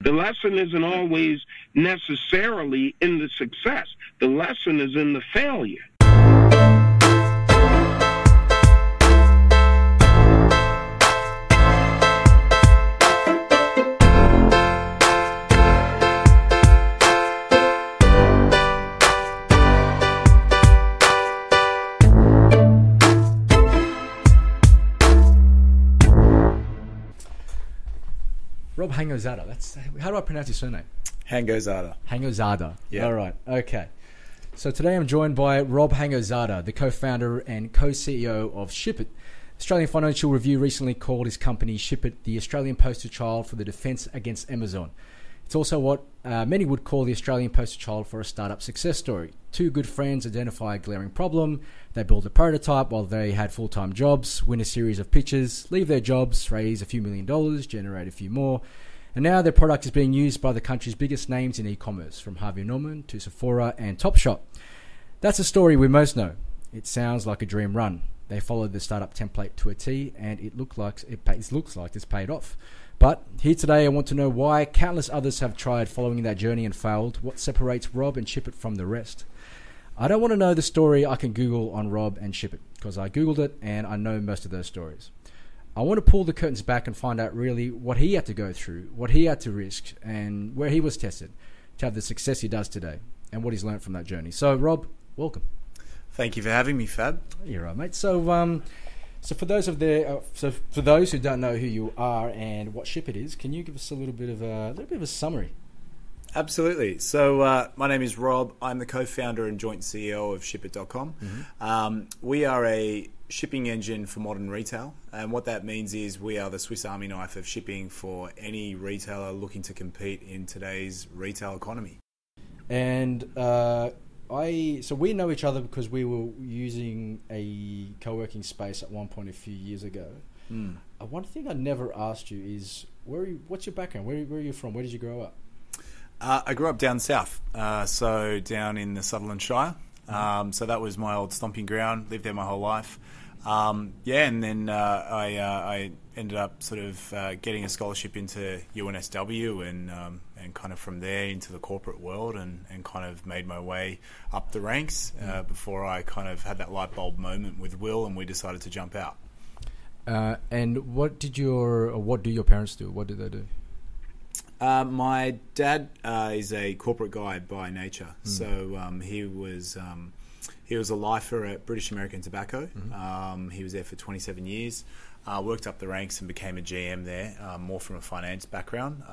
The lesson isn't always necessarily in the success. The lesson is in the failure. Rob Hango-Zada. How do I pronounce your surname? Hango-Zada. Hango-Zada. Yeah. All right. Okay. So today I'm joined by Rob Hango-Zada, the co-founder and co-CEO of Shipit. Australian Financial Review recently called his company Shipit the Australian poster child for the defence against Amazon. It's also what many would call the Australian poster child for a startup success story. Two good friends identify a glaring problem. They build a prototype while they had full-time jobs, win a series of pitches, leave their jobs, raise a few $1 million, generate a few more. And now their product is being used by the country's biggest names in e-commerce, from Harvey Norman to Sephora and Topshop. That's a story we most know. It sounds like a dream run. They followed the startup template to a T, and it looks like it's paid off. But here today, I want to know why countless others have tried following that journey and failed. What separates Rob and Shippit from the rest? I don't want to know the story I can Google on Rob and Shippit, because I Googled it and I know most of those stories. I want to pull the curtains back and find out really what he had to go through, what he had to risk, and where he was tested to have the success he does today, and what he's learned from that journey. So, Rob, welcome. Thank you for having me, Fab. You're right, mate. So for those who don't know who you are and what Shipit is, can you give us a little bit of a summary? Absolutely. So my name is Rob. I'm the co-founder and joint CEO of Shipit.com. Mm-hmm. We are a shipping engine for modern retail, and what that means is we are the Swiss Army knife of shipping for any retailer looking to compete in today's retail economy. And so we know each other because we were using a co-working space at one point a few years ago. One thing I never asked you is what's your background? Where are you from? Where did you grow up? I grew up down south, so down in the Sutherland Shire. So that was my old stomping ground. Lived there my whole life. And then I ended up sort of getting a scholarship into UNSW and kind of from there into the corporate world and kind of made my way up the ranks before I kind of had that light bulb moment with Will and we decided to jump out. And what do your parents do? What do they do? My dad is a corporate guy by nature, so he was a lifer at British American Tobacco. Mm-hmm. He was there for 27 years, worked up the ranks and became a GM there, more from a finance background.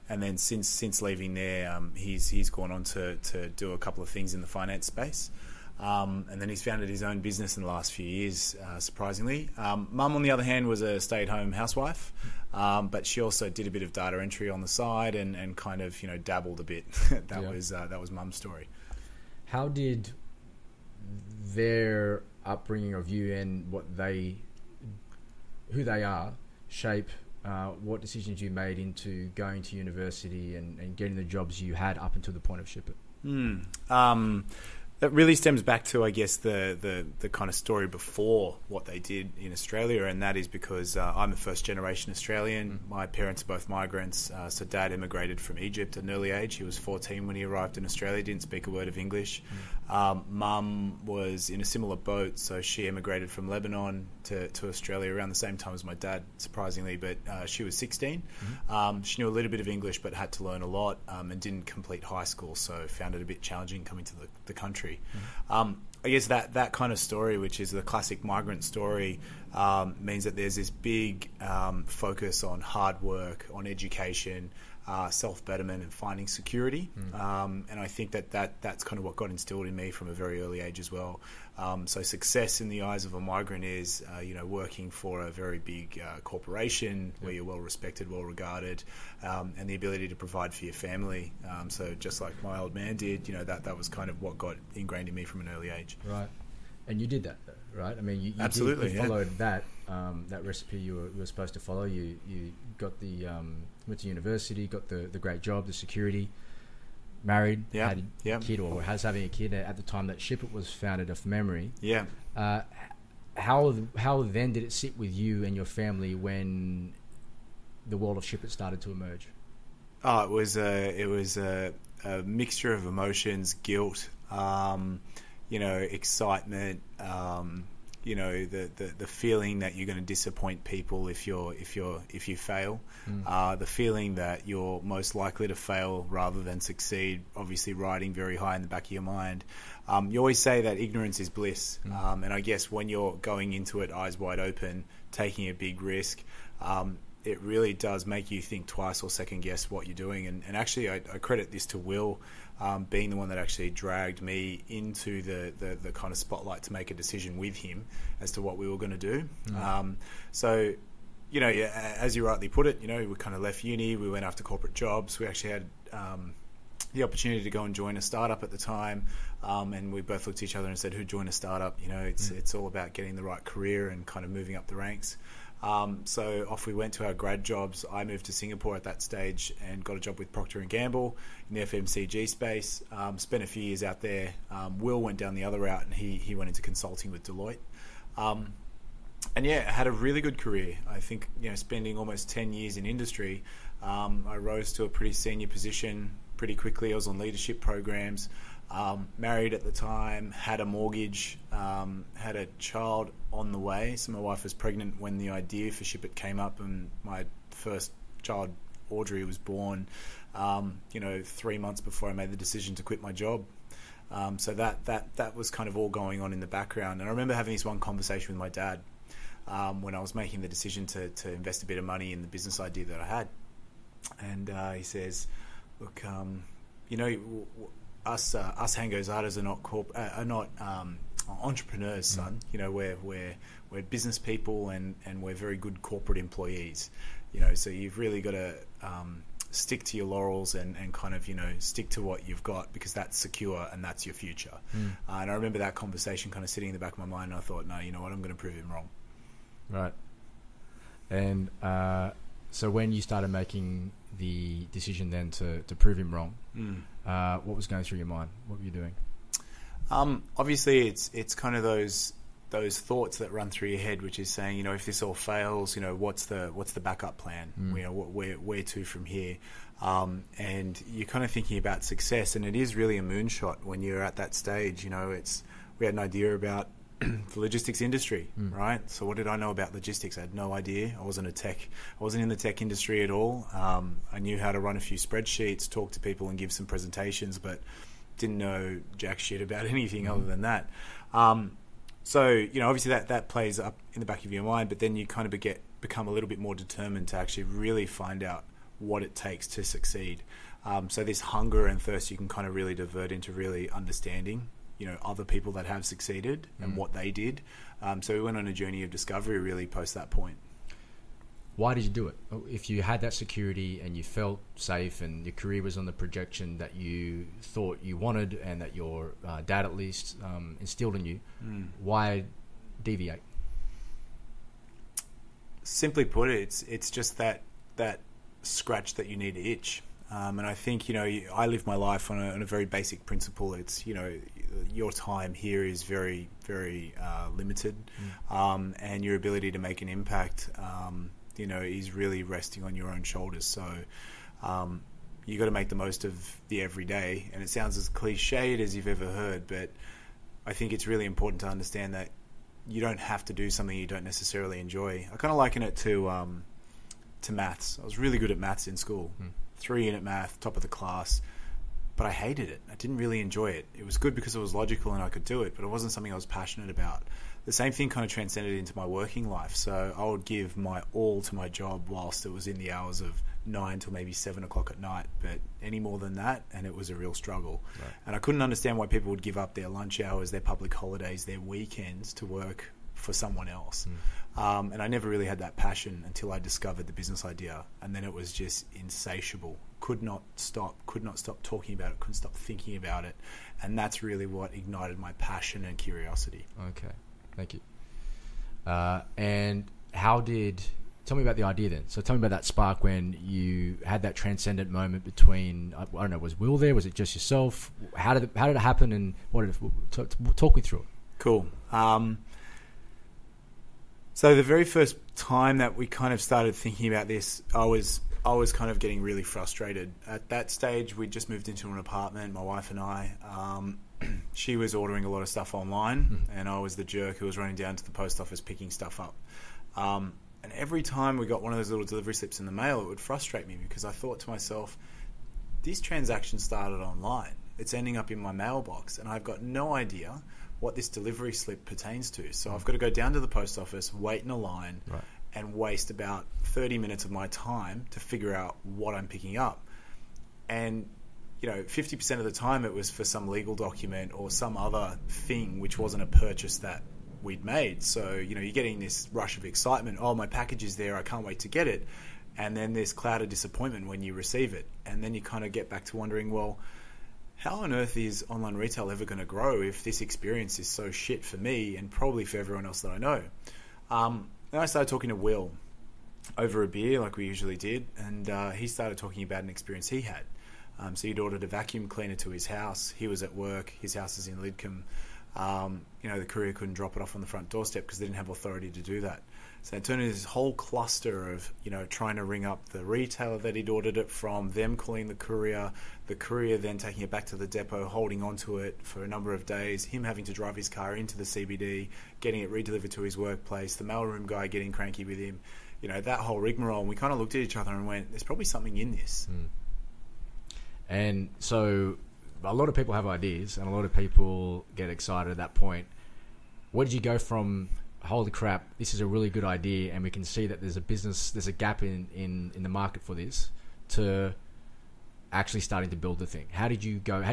And then since leaving there, he's gone on to do a couple of things in the finance space. And then he's founded his own business in the last few years, surprisingly. Mum, on the other hand, was a stay-at-home housewife, but she also did a bit of data entry on the side and kind of dabbled a bit. That was Mum's story. How did their upbringing of you and who they are shape what decisions you made into going to university and getting the jobs you had up until the point of Shipit? That really stems back to, I guess, the kind of story before what they did in Australia, and that is because I'm a first-generation Australian. My parents are both migrants, so Dad immigrated from Egypt at an early age. He was 14 when he arrived in Australia, didn't speak a word of English. Mum was in a similar boat, so she immigrated from Lebanon to Australia around the same time as my dad, surprisingly, but she was 16. She knew a little bit of English but had to learn a lot and didn't complete high school, so found it a bit challenging coming to the country. I guess that kind of story, which is the classic migrant story, means that there's this big focus on hard work, on education, self-betterment and finding security. And I think that's kind of what got instilled in me from a very early age as well. So success in the eyes of a migrant is, working for a very big corporation where you're well respected, well regarded, and the ability to provide for your family. So just like my old man did, that was kind of what got ingrained in me from an early age. Right. And you did that, right? I mean, you absolutely followed that recipe you were supposed to follow. You got went to university, got the great job, the security, married, had a kid, or was having a kid at the time that Shipit was founded, off memory. Yeah. How then did it sit with you and your family when the world of Shipit started to emerge? Oh, it was a mixture of emotions, guilt, excitement, the feeling that you're going to disappoint people if you fail, the feeling that you're most likely to fail rather than succeed, obviously riding very high in the back of your mind. You always say that ignorance is bliss, and I guess when you're going into it eyes wide open, taking a big risk, it really does make you think twice or second guess what you're doing. And actually, I credit this to Will, being the one that actually dragged me into the kind of spotlight to make a decision with him as to what we were going to do. So, as you rightly put it, we kind of left uni, we went after corporate jobs. We actually had the opportunity to go and join a startup at the time, and we both looked at each other and said, who'd join a startup? It's all about getting the right career and kind of moving up the ranks. So off we went to our grad jobs. I moved to Singapore at that stage and got a job with Procter & Gamble in the FMCG space. Spent a few years out there. Will went down the other route, and he went into consulting with Deloitte. And yeah, had a really good career. I think, spending almost 10 years in industry, I rose to a pretty senior position pretty quickly. I was on leadership programs. Married at the time, had a mortgage, had a child on the way. So my wife was pregnant when the idea for Shipit came up, and my first child, Audrey, was born, 3 months before I made the decision to quit my job. So that was kind of all going on in the background. And I remember having this one conversation with my dad when I was making the decision to invest a bit of money in the business idea that I had. And he says, look, us Hango-Zadas are not entrepreneurs, son. We're business people, and we're very good corporate employees. So you've really got to stick to your laurels and kind of stick to what you've got, because that's secure and that's your future. And I remember that conversation kind of sitting in the back of my mind, and I thought, no, you know what, I'm going to prove him wrong. Right. And so when you started making the decision then to prove him wrong, what was going through your mind? What were you doing? Obviously, it's kind of those thoughts that run through your head, which is saying, if this all fails, what's the backup plan? Where to from here? And you're kind of thinking about success, and it is really a moonshot when you're at that stage. We had an idea about the logistics industry, right? So what did I know about logistics? I had no idea. I wasn't in the tech industry at all. I knew how to run a few spreadsheets, talk to people, and give some presentations, but didn't know jack shit about anything other than that. So obviously that plays up in the back of your mind, but then you kind of become a little bit more determined to actually really find out what it takes to succeed. So this hunger and thirst, you can kind of really divert into really understanding other people that have succeeded and what they did. So we went on a journey of discovery really post that point. Why did you do it? If you had that security and you felt safe and your career was on the projection that you thought you wanted and that your dad at least instilled in you, why deviate? Simply put, it's just that scratch that you need to itch. And I think, I live my life on a very basic principle. It's, your time here is very, very limited, and your ability to make an impact, is really resting on your own shoulders. So you got to make the most of the everyday. And it sounds as cliched as you've ever heard, but I think it's really important to understand that you don't have to do something you don't necessarily enjoy. I kind of liken it to maths. I was really good at maths in school. 3-unit math, top of the class, but I hated it. I didn't really enjoy it. It was good because it was logical and I could do it, but it wasn't something I was passionate about. The same thing kind of transcended into my working life. So I would give my all to my job whilst it was in the hours of 9 till maybe 7 o'clock at night, but any more than that, and it was a real struggle. Right. And I couldn't understand why people would give up their lunch hours, their public holidays, their weekends to work for someone else. And I never really had that passion until I discovered the business idea, and then it was just insatiable. Could not stop talking about it, couldn't stop thinking about it, and that's really what ignited my passion and curiosity. Okay, thank you. And tell me about the idea then. So tell me about that spark when you had that transcendent moment between, I don't know, was Will there? Was it just yourself? How did it happen, and talk me through it? Cool. So the very first time that we kind of started thinking about this, I was I was kind of getting really frustrated. At that stage, we'd just moved into an apartment, my wife and I. She was ordering a lot of stuff online, and I was the jerk who was running down to the post office picking stuff up. And every time we got one of those little delivery slips in the mail, it would frustrate me because I thought to myself, this transaction started online. It's ending up in my mailbox, and I've got no idea what this delivery slip pertains to. So I've got to go down to the post office, wait in a line, and waste about 30 minutes of my time to figure out what I'm picking up. And 50% of the time it was for some legal document or some other thing which wasn't a purchase that we'd made. So, you're getting this rush of excitement. Oh, my package is there. I can't wait to get it. And then this cloud of disappointment when you receive it. And then you kind of get back to wondering, well, how on earth is online retail ever going to grow if this experience is so shit for me and probably for everyone else that I know? Then I started talking to Will over a beer like we usually did. And he started talking about an experience he had. So he'd ordered a vacuum cleaner to his house. He was at work. His house is in Lidcombe. The courier couldn't drop it off on the front doorstep because they didn't have authority to do that. So it turned into this whole cluster of, trying to ring up the retailer that he'd ordered it from, them calling the courier then taking it back to the depot, holding onto it for a number of days, him having to drive his car into the CBD, getting it redelivered to his workplace, the mailroom guy getting cranky with him, that whole rigmarole. And we kind of looked at each other and went, there's probably something in this. And so a lot of people have ideas and a lot of people get excited at that point. Where did you go from, holy crap, this is a really good idea and we can see that there's a gap in the market for this, to actually starting to build the thing? How did you go?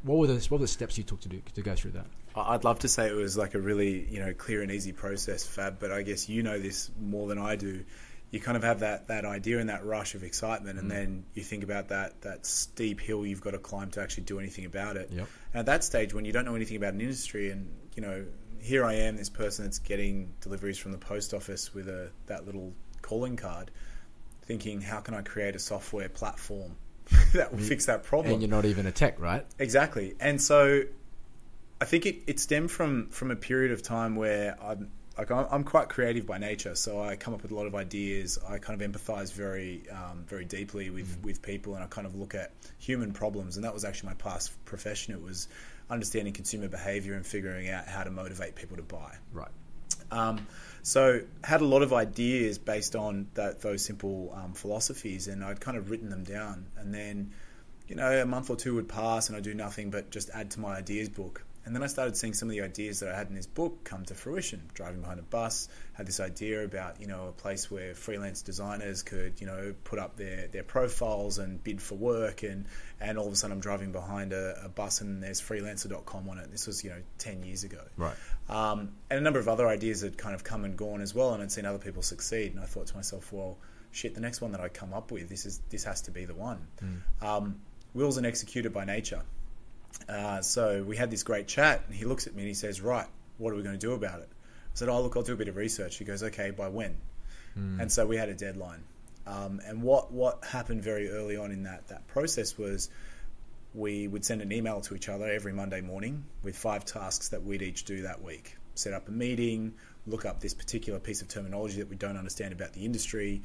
What were the steps you took to go through that? I'd love to say it was like a really, clear and easy process, Fab, but I guess this more than I do. You kind of have that idea and that rush of excitement, and then you think about that steep hill you've got to climb to actually do anything about it. Yep. And at that stage, when you don't know anything about an industry, and here I am, this person that's getting deliveries from the post office with that little calling card, thinking, how can I create a software platform that will fix that problem? And you're not even a tech, right? Exactly. And so I think it stemmed from a period of time where I'm quite creative by nature, so I come up with a lot of ideas. I kind of empathize very deeply with people, and I kind of look at human problems, and that was actually my past profession. It was understanding consumer behavior and figuring out how to motivate people to buy. Right. So had a lot of ideas based on those simple philosophies, and I'd kind of written them down. And then, a month or two would pass, and I'd do nothing but just add to my ideas book. And then I started seeing some of the ideas that I had in this book come to fruition. Driving behind a bus, had this idea about, a place where freelance designers could, put up their profiles and bid for work. And all of a sudden I'm driving behind a bus and there's freelancer.com on it. This was, 10 years ago. Right. And a number of other ideas had kind of come and gone as well. And I'd seen other people succeed. And I thought to myself, well, shit, the next one that I come up with, this has to be the one. Will's an executor by nature. So we had this great chat, and he looks at me and he says, right, what are we going to do about it? I said, oh, look, I'll do a bit of research. He goes, okay, by when? And so we had a deadline. And what happened very early on in that process was we would send an email to each other every Monday morning with 5 tasks that we'd each do that week. Set up a meeting, look up this particular piece of terminology that we don't understand about the industry,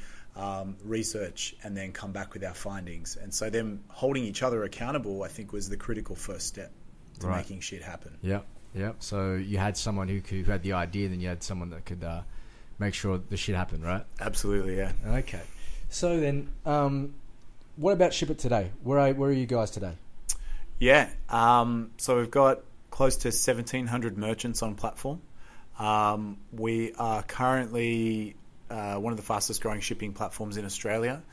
research, and then come back with our findings. And so them holding each other accountable, I think, was the critical first step to making shit happen. Yeah. So you had someone who had the idea, then you had someone that could make sure the shit happened, right? Absolutely, yeah. Okay. So then, what about Shipit today? Where are you guys today? Yeah. So we've got close to 1,700 merchants on platform. We are currently one of the fastest growing shipping platforms in Australia.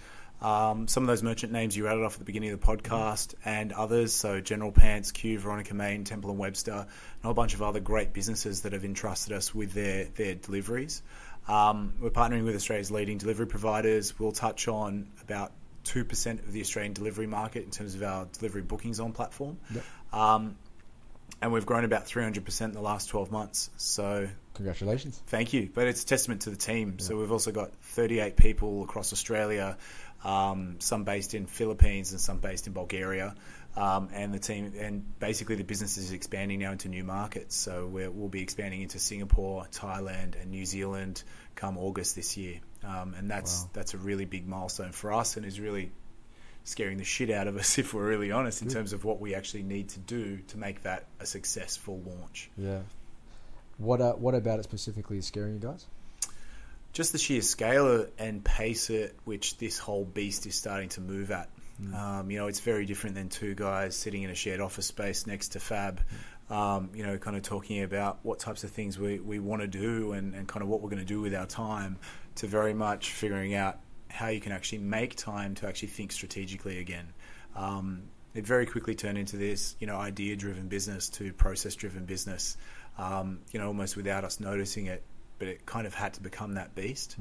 Some of those merchant names you rattled off at the beginning of the podcast, and others, so General Pants, Q, Veronica Main, Temple & Webster, and a whole bunch of other great businesses that have entrusted us with their deliveries. We're partnering with Australia's leading delivery providers. We'll touch on about 2% of the Australian delivery market in terms of our delivery bookings on platform. Yep. And we've grown about 300% in the last 12 months. So congratulations. Thank you. But it's a testament to the team. Yeah. So we've also got 38 people across Australia some based in Philippines and some based in Bulgaria. And basically the business is expanding now into new markets. So we'll be expanding into Singapore, Thailand, and New Zealand come August this year. And that's a really big milestone for us, and is really scaring the shit out of us, if we're really honest, in terms of what we actually need to do to make that a successful launch. Yeah. What about it specifically is scaring you guys? Just the sheer scale and pace at which this whole beast is starting to move at. It's very different than two guys sitting in a shared office space next to Fab, kind of talking about what types of things we want to do and kind of what we're going to do with our time, to very much figuring out how you can actually make time to actually think strategically again. It very quickly turned into this, idea-driven business to process-driven business, almost without us noticing it, but it kind of had to become that beast.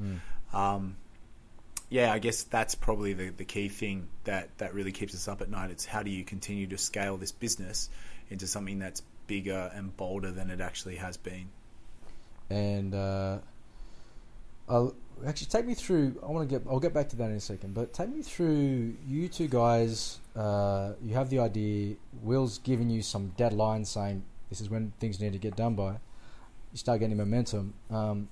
I guess that's probably the key thing that really keeps us up at night. It's how do you continue to scale this business into something that's bigger and bolder than it actually has been. And actually, take me through. I'll get back to that in a second. But take me through. You two guys, you have the idea. Will's giving you some deadlines, saying this is when things need to get done by. You start getting momentum, and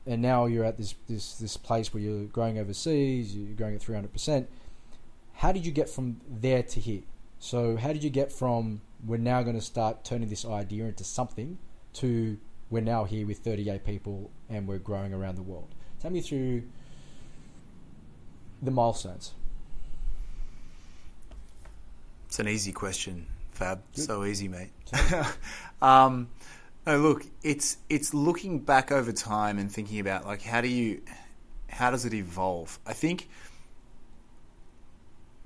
now you're at this place where you're growing overseas. You're growing at 300%. How did you get from there to here? So how did you get from we're now going to start turning this idea into something to we're now here with 38 people and we're growing around the world? Tell me through the milestones. It's an easy question, Fab. Good. So easy, mate. No, look, it's looking back over time and thinking about like how does it evolve? I think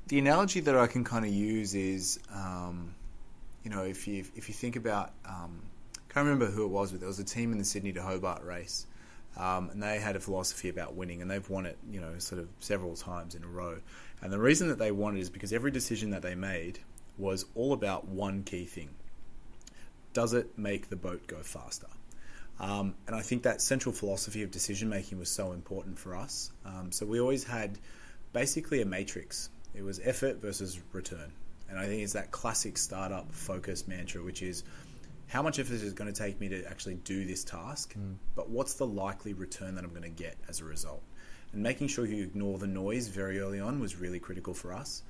the analogy that I can kind of use is, if you think about, I can't remember who it was, but there was a team in the Sydney to Hobart race, and they had a philosophy about winning, and they've won it, sort of several times in a row. And the reason that they won it is because every decision that they made was all about one key thing. Does it make the boat go faster? And I think that central philosophy of decision making was so important for us. So we always had basically a matrix. It was effort versus return. And I think it's that classic startup focus mantra, which is how much effort is it going to take me to actually do this task, but what's the likely return that I'm going to get as a result? And making sure you ignore the noise very early on was really critical for us.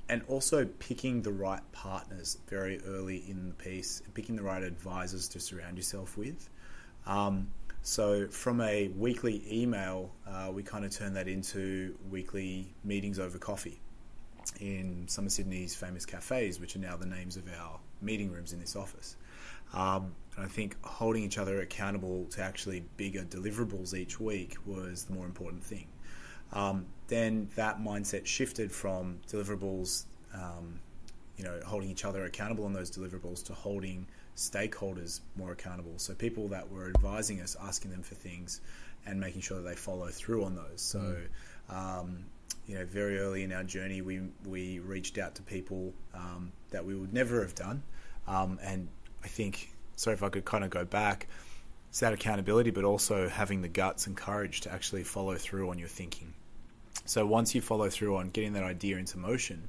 And also picking the right partners very early in the piece, and picking the right advisors to surround yourself with. So from a weekly email, we kind of turned that into weekly meetings over coffee in some of Sydney's famous cafes, which are now the names of our meeting rooms in this office. And I think holding each other accountable to actually bigger deliverables each week was the more important thing. Then that mindset shifted from deliverables, holding each other accountable on those deliverables, to holding stakeholders more accountable. So people that were advising us, asking them for things and making sure that they follow through on those. So, very early in our journey, we reached out to people that we would never have done. And I think, sorry if I could kind of go back, it's that accountability, but also having the guts and courage to actually follow through on your thinking. So once you follow through on getting that idea into motion,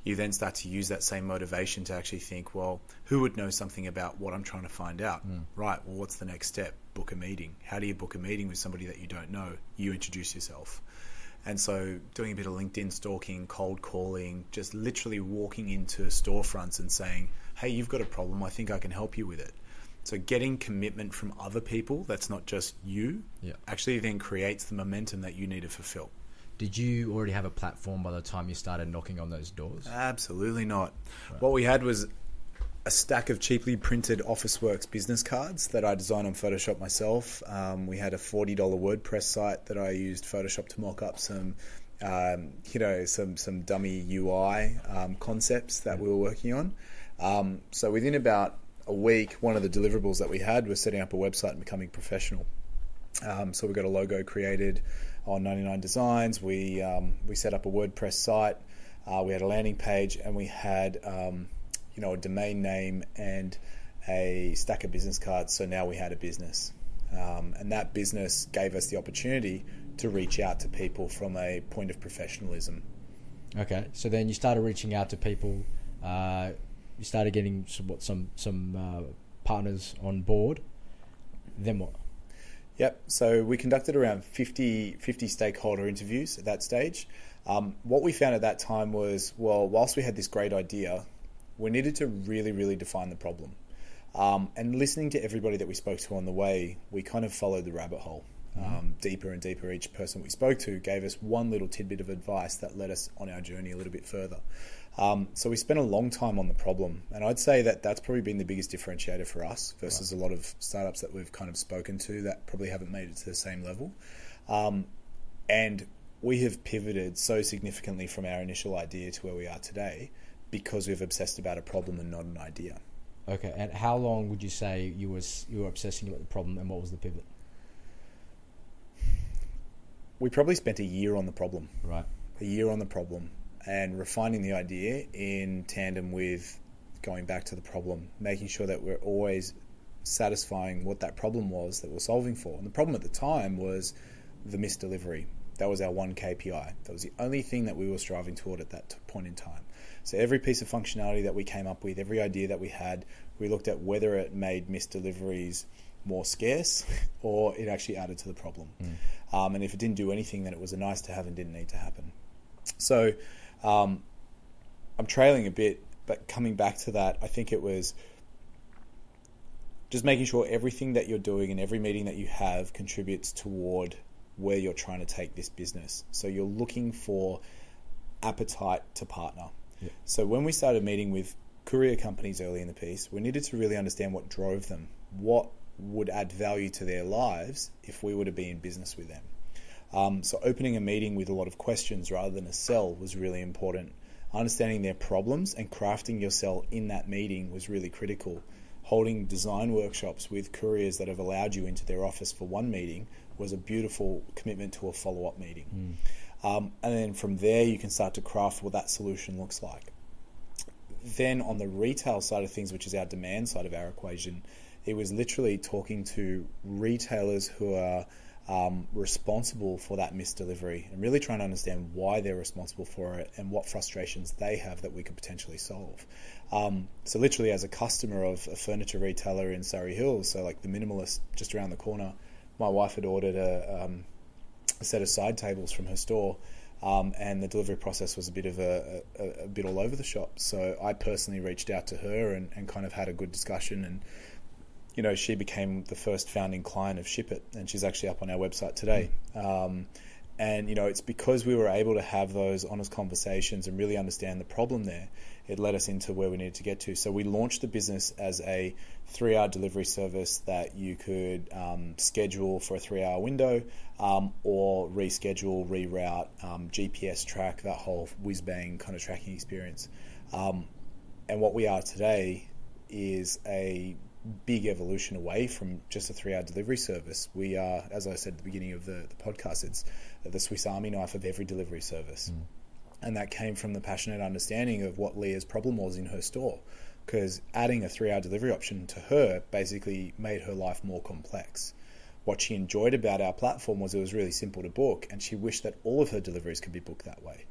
you then start to use that same motivation to actually think, well, who would know something about what I'm trying to find out? Right, well, what's the next step? Book a meeting. How do you book a meeting with somebody that you don't know? You introduce yourself. And so doing a bit of LinkedIn stalking, cold calling, just literally walking into storefronts and saying, hey, you've got a problem, I think I can help you with it. So getting commitment from other people, that's not just you, actually then creates the momentum that you need to fulfill. Did you already have a platform by the time you started knocking on those doors? Absolutely not. Right. What we had was a stack of cheaply printed Officeworks business cards that I designed on Photoshop myself. We had a $40 WordPress site that I used Photoshop to mock up some dummy UI concepts that we were working on. So within about a week, one of the deliverables that we had was setting up a website and becoming professional. So we got a logo created on 99 Designs. We set up a WordPress site. We had a landing page, and we had a domain name and a stack of business cards. So now we had a business, and that business gave us the opportunity to reach out to people from a point of professionalism. Okay, so then you started reaching out to people. You started getting some partners on board. Then what? Yep. So we conducted around 50 stakeholder interviews at that stage. What we found at that time was, well, whilst we had this great idea, we needed to really, really define the problem. And listening to everybody that we spoke to on the way, we kind of followed the rabbit hole. Deeper and deeper. Each person we spoke to gave us one little tidbit of advice that led us on our journey a little bit further. So we spent a long time on the problem, and I'd say that that's probably been the biggest differentiator for us versus a lot of startups that we've kind of spoken to that probably haven't made it to the same level. And we have pivoted so significantly from our initial idea to where we are today because we've obsessed about a problem and not an idea. Okay, and how long would you say you were obsessing about the problem, and what was the pivot? We probably spent a year on the problem. Right. A year on the problem and refining the idea in tandem with going back to the problem, making sure that we're always satisfying what that problem was that we're solving for. And the problem at the time was the missed delivery. That was our one KPI. That was the only thing that we were striving toward at that point in time. So every piece of functionality that we came up with, every idea that we had, we looked at whether it made missed deliveries more scarce or it actually added to the problem. And if it didn't do anything, then it was a nice to have and didn't need to happen. So I'm trailing a bit, but coming back to that, I think it was just making sure everything that you're doing and every meeting that you have contributes toward where you're trying to take this business. So you're looking for appetite to partner. Yeah. So when we started meeting with courier companies early in the piece, we needed to really understand what drove them, what would add value to their lives if we were to be in business with them. So opening a meeting with a lot of questions rather than a sell was really important. Understanding their problems and crafting your sell in that meeting was really critical. Holding design workshops with couriers that have allowed you into their office for one meeting was a beautiful commitment to a follow-up meeting. And then from there, you can start to craft what that solution looks like. Then on the retail side of things, which is our demand side of our equation, it was literally talking to retailers who are responsible for that missed delivery and really trying to understand why they're responsible for it and what frustrations they have that we could potentially solve. So literally as a customer of a furniture retailer in Surrey Hills, so like the Minimalist just around the corner, my wife had ordered a set of side tables from her store, and the delivery process was a bit all over the shop. So I personally reached out to her and kind of had a good discussion, and you know, she became the first founding client of Shipit, and she's actually up on our website today. And you know, it's because we were able to have those honest conversations and really understand the problem there, it led us into where we needed to get to. So we launched the business as a 3-hour delivery service that you could schedule for a 3-hour window, or reschedule, reroute, GPS track, that whole whiz-bang kind of tracking experience. And what we are today is a big evolution away from just a 3-hour delivery service. We are, as I said at the beginning of the podcast, it's the Swiss Army knife of every delivery service. And that came from the passionate understanding of what Leah's problem was in her store, because adding a 3-hour delivery option to her basically made her life more complex. What she enjoyed about our platform was it was really simple to book, and she wished that all of her deliveries could be booked that way.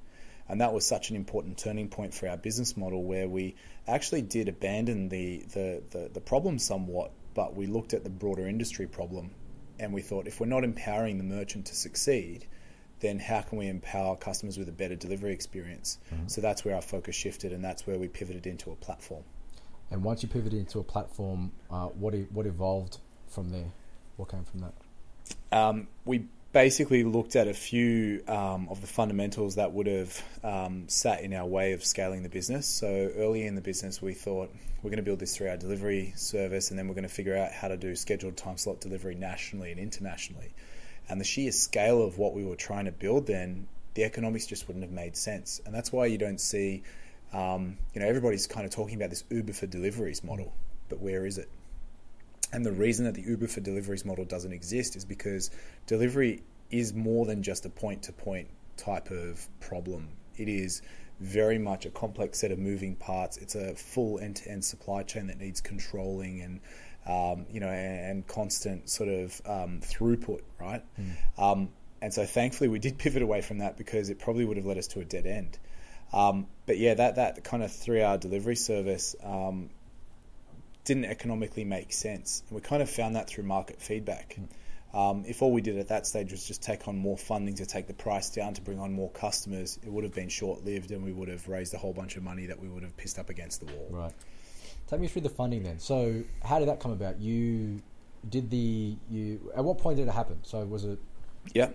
And that was such an important turning point for our business model, where we actually did abandon the problem somewhat, but we looked at the broader industry problem, and we thought, if we're not empowering the merchant to succeed, then how can we empower customers with a better delivery experience? So that's where our focus shifted, and that's where we pivoted into a platform. And once you pivoted into a platform, what evolved from there? What came from that? We basically looked at a few of the fundamentals that would have sat in our way of scaling the business. So early in the business, we thought we're going to build this 3-hour delivery service, and then we're going to figure out how to do scheduled time slot delivery nationally and internationally. And the sheer scale of what we were trying to build then, the economics just wouldn't have made sense. And that's why you don't see, everybody's kind of talking about this Uber for deliveries model, but where is it? And the reason that the Uber for deliveries model doesn't exist is because delivery is more than just a point-to-point type of problem. It is very much a complex set of moving parts. It's a full end-to-end supply chain that needs controlling and constant sort of throughput, right? And so thankfully we did pivot away from that because it probably would have led us to a dead end. But yeah, that kind of 3-hour delivery service didn't economically make sense. And we kind of found that through market feedback. If all we did at that stage was just take on more funding to take the price down to bring on more customers, it would have been short-lived and we would have raised a whole bunch of money that we would have pissed up against the wall. Right. Take me through the funding then. So how did that come about? At what point did it happen? So was it... Yeah.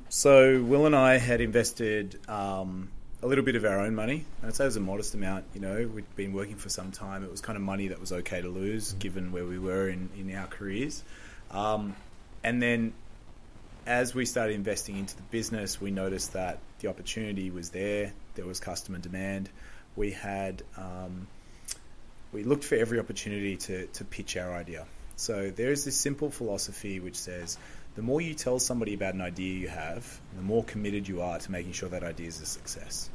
So Will and I had invested a little bit of our own money. I'd say it was a modest amount. We'd been working for some time. It was kind of money that was okay to lose given where we were in our careers. And then as we started investing into the business, we noticed that the opportunity was there. There was customer demand. We looked for every opportunity to pitch our idea. So there's this simple philosophy which says the more you tell somebody about an idea you have, the more committed you are to making sure that idea is a success.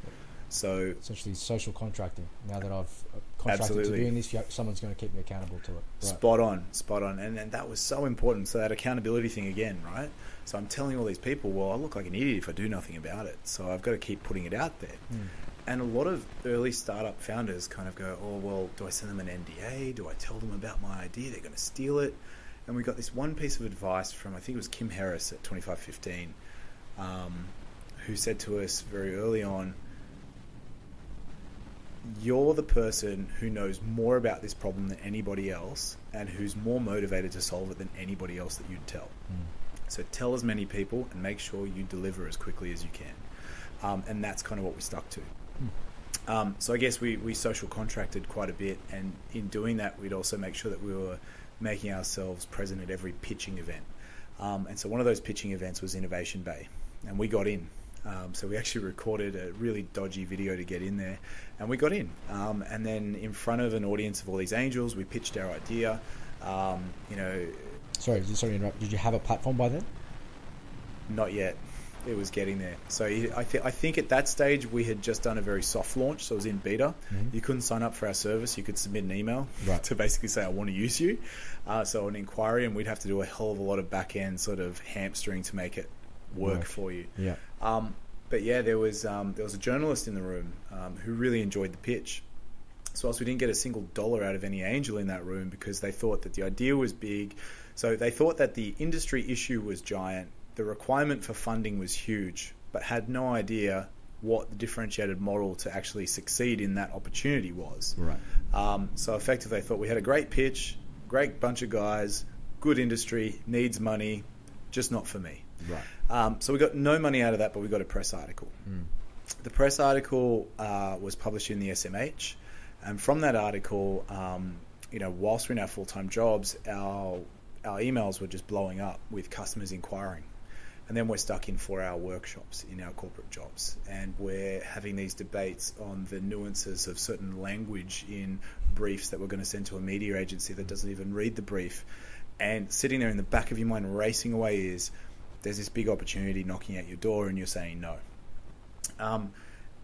So essentially social contracting. Now that I've contracted absolutely. to doing this, someone's going to keep me accountable to it. Right. Spot on. And that was so important. So that accountability thing again, right? So I'm telling all these people, well, I look like an idiot if I do nothing about it. So I've got to keep putting it out there. And a lot of early startup founders kind of go, oh, well, do I send them an NDA? Do I tell them about my idea? They're going to steal it. And we got this one piece of advice from, I think it was Kim Harris at 2515, who said to us very early on, you're the person who knows more about this problem than anybody else and who's more motivated to solve it than anybody else that you'd tell. So tell as many people and make sure you deliver as quickly as you can. And that's kind of what we stuck to. So I guess we social contracted quite a bit, and in doing that we'd also make sure that we were making ourselves present at every pitching event. And so one of those pitching events was Innovation Bay, and we got in. So we actually recorded a really dodgy video to get in there, and we got in. And then in front of an audience of all these angels, we pitched our idea. Sorry to interrupt. Did you have a platform by then? Not yet. It was getting there. So I think at that stage we had just done a very soft launch, so it was in beta. You couldn't sign up for our service. You could submit an email to basically say, I want to use you. So an inquiry, and we'd have to do a hell of a lot of back-end sort of hamstering to make it work for you. Yeah. But yeah, there was a journalist in the room who really enjoyed the pitch. So whilst we didn't get a single dollar out of any angel in that room because they thought that the idea was big, so they thought that the industry issue was giant, the requirement for funding was huge, but had no idea what the differentiated model to actually succeed in that opportunity was. Right. So effectively, they thought we had a great pitch, great bunch of guys, good industry, needs money, just not for me. Right. So we got no money out of that, but we got a press article. The press article was published in the SMH, and from that article, whilst we're in our full-time jobs, our emails were just blowing up with customers inquiring. And then we're stuck in 4-hour workshops in our corporate jobs, and we're having these debates on the nuances of certain language in briefs that we're going to send to a media agency that doesn't even read the brief. And sitting there in the back of your mind racing away is, there's this big opportunity knocking at your door and you're saying no.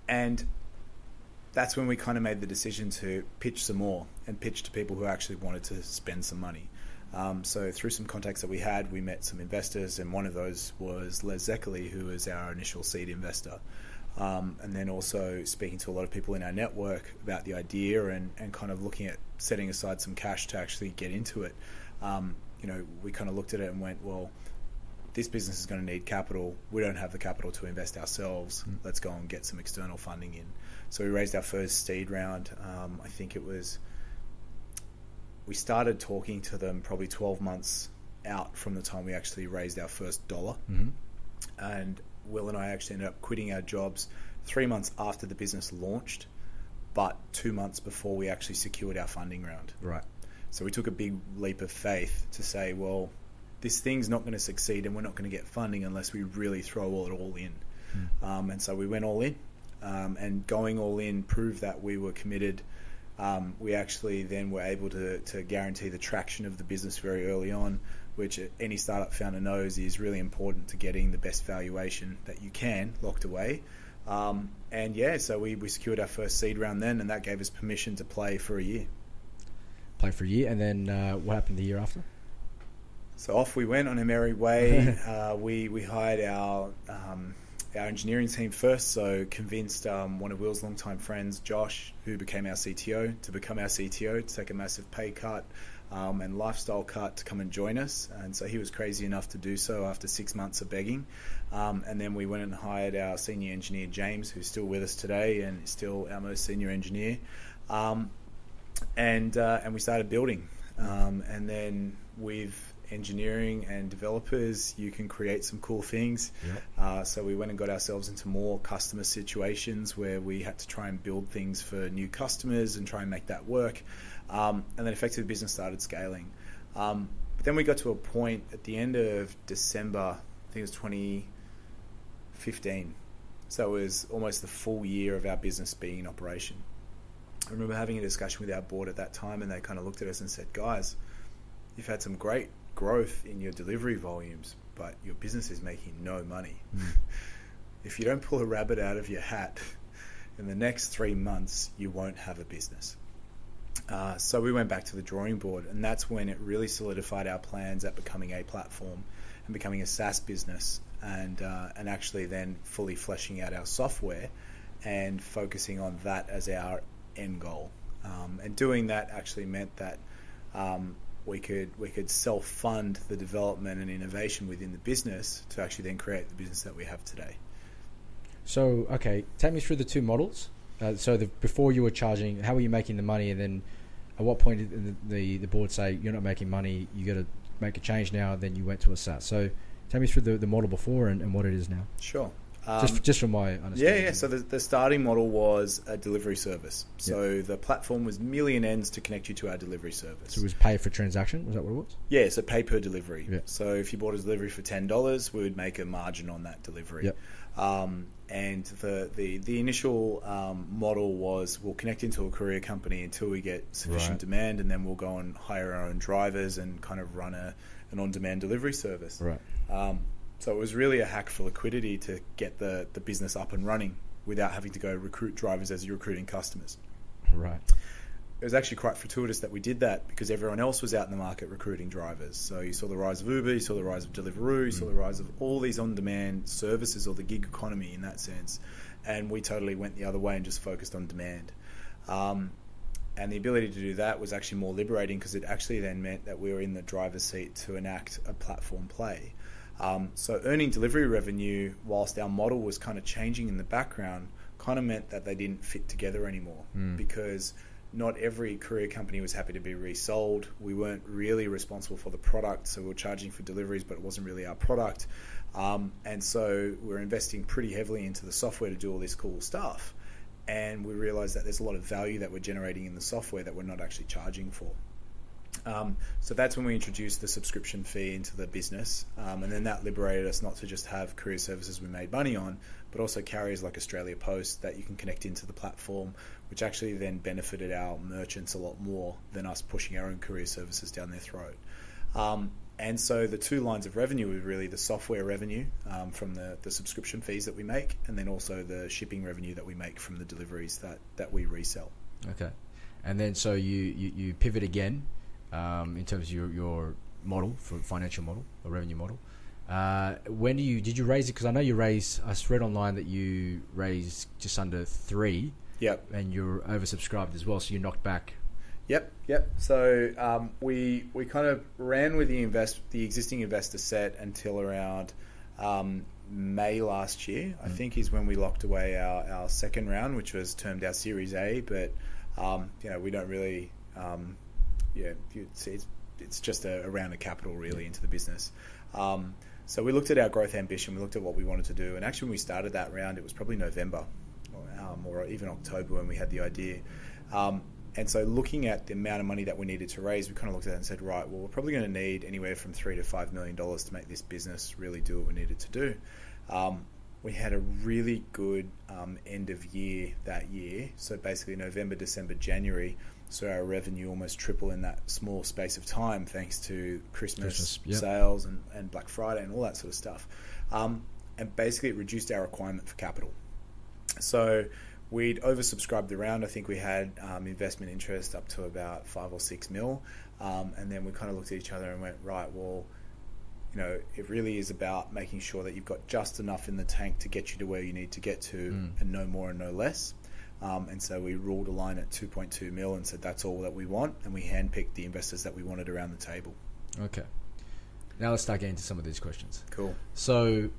And that's when we kind of made the decision to pitch some more and pitch to people who actually wanted to spend some money. So through some contacts that we had, we met some investors, and one of those was Les Zeckerly, who was our initial seed investor. And then also speaking to a lot of people in our network about the idea and kind of looking at setting aside some cash to actually get into it. We kind of looked at it and went, well, this business is going to need capital. We don't have the capital to invest ourselves. Let's go and get some external funding in. So we raised our first seed round. I think it was... We started talking to them probably 12 months out from the time we actually raised our first dollar. And Will and I actually ended up quitting our jobs 3 months after the business launched, but 2 months before we actually secured our funding round. Right. So we took a big leap of faith to say, well, this thing's not going to succeed and we're not going to get funding unless we really throw it all in. And so we went all in, and going all in proved that we were committed. We actually then were able to guarantee the traction of the business very early on, which any startup founder knows is really important to getting the best valuation that you can locked away. So we secured our first seed round then, and that gave us permission to play for a year. And then what happened the year after? So off we went on a merry way. We hired our engineering team first, so convinced one of Will's longtime friends, Josh, who became our CTO, to become our CTO, to take a massive pay cut and lifestyle cut to come and join us. And so he was crazy enough to do so after 6 months of begging. And then we went and hired our senior engineer, James, who's still with us today and is still our most senior engineer. And we started building. And then with engineering and developers, you can create some cool things. Yep. So we went and got ourselves into more customer situations where we had to try and build things for new customers and try and make that work. And then effectively business started scaling. But then we got to a point at the end of December, I think it was 2015. So it was almost the full year of our business being in operation. I remember having a discussion with our board at that time, and they kind of looked at us and said, guys, you've had some great growth in your delivery volumes, but your business is making no money. If you don't pull a rabbit out of your hat in the next 3 months, you won't have a business. So we went back to the drawing board, and that's when it really solidified our plans at becoming a platform and becoming a SaaS business, and actually then fully fleshing out our software and focusing on that as our end goal. And doing that actually meant that we could self-fund the development and innovation within the business to actually then create the business that we have today. So, okay, take me through the two models. Before you were charging, how were you making the money, and then at what point did the board say you're not making money, you got to make a change now? Then you went to a SaaS. So, take me through the model before and what it is now. Sure. Just from my understanding. Yeah. So the starting model was a delivery service. So the platform was million ends to connect you to our delivery service. So it was pay for transaction? Was that what it was? Yeah, so pay per delivery. Yeah. So if you bought a delivery for $10, we would make a margin on that delivery. Yep. And the initial model was we'll connect into a courier company until we get sufficient demand, and then we'll go and hire our own drivers and kind of run an on-demand delivery service. Right. So it was really a hack for liquidity to get the business up and running without having to go recruit drivers as you're recruiting customers. Right. It was actually quite fortuitous that we did that because everyone else was out in the market recruiting drivers. So you saw the rise of Uber, you saw the rise of Deliveroo, you saw the rise of all these on-demand services, or the gig economy in that sense. And we totally went the other way and just focused on demand. And the ability to do that was actually more liberating because it actually then meant that we were in the driver's seat to enact a platform play. So earning delivery revenue whilst our model was kind of changing in the background kind of meant that they didn't fit together anymore because not every courier company was happy to be resold. We weren't really responsible for the product, so we were charging for deliveries, but it wasn't really our product. And so we were investing pretty heavily into the software to do all this cool stuff. And we realized that there's a lot of value that we're generating in the software that we're not actually charging for. So that's when we introduced the subscription fee into the business, and then that liberated us not to just have courier services we made money on, but also carriers like Australia Post that you can connect into the platform, which actually then benefited our merchants a lot more than us pushing our own courier services down their throat. And so the two lines of revenue were really the software revenue from the subscription fees that we make, and then also the shipping revenue that we make from the deliveries that we resell. Okay. And then so you pivot again. In terms of your model, for financial model or revenue model, when did you raise it? Because I know you raised. I read online that you raised just under 3. Yep. And you're oversubscribed as well, so you knocked back. Yep. So we kind of ran with the existing investor set until around May last year. I think is when we locked away our second round, which was termed our Series A. But we don't really. It's just a round of capital really into the business. So we looked at our growth ambition, we looked at what we wanted to do, and actually when we started that round, it was probably November or even October when we had the idea. And so looking at the amount of money that we needed to raise, we kind of looked at it and said, right, well, we're probably going to need anywhere from $3 to $5 million to make this business really do what we needed to do. We had a really good end of year that year. So basically November, December, January, so our revenue almost triple in that small space of time thanks to Christmas sales and Black Friday and all that sort of stuff. And basically it reduced our requirement for capital. So we'd oversubscribed the round. I think we had investment interest up to about 5 or 6 mil. And then we kind of looked at each other and went, right, well, it really is about making sure that you've got just enough in the tank to get you to where you need to get to, and no more and no less. And so we ruled a line at 2.2 mil and said that's all that we want, and we handpicked the investors that we wanted around the table. Okay. Now let's start getting into some of these questions. Cool. So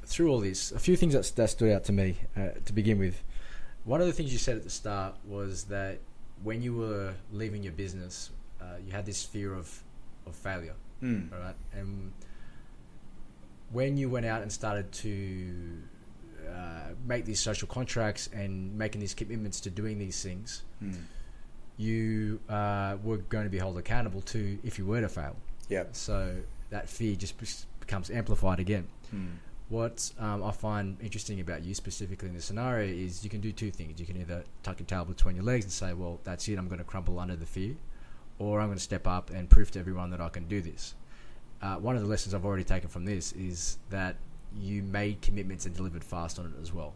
through all this, a few things that stood out to me to begin with. One of the things you said at the start was that when you were leaving your business, you had this fear of failure, right? And when you went out and started to make these social contracts and making these commitments to doing these things, you were going to be held accountable to if you were to fail. Yeah. So that fear just becomes amplified again. What I find interesting about you specifically in this scenario is you can do two things. You can either tuck your tail between your legs and say, well, that's it, I'm going to crumble under the fear, or I'm going to step up and prove to everyone that I can do this. One of the lessons I've already taken from this is that you made commitments and delivered fast on it as well.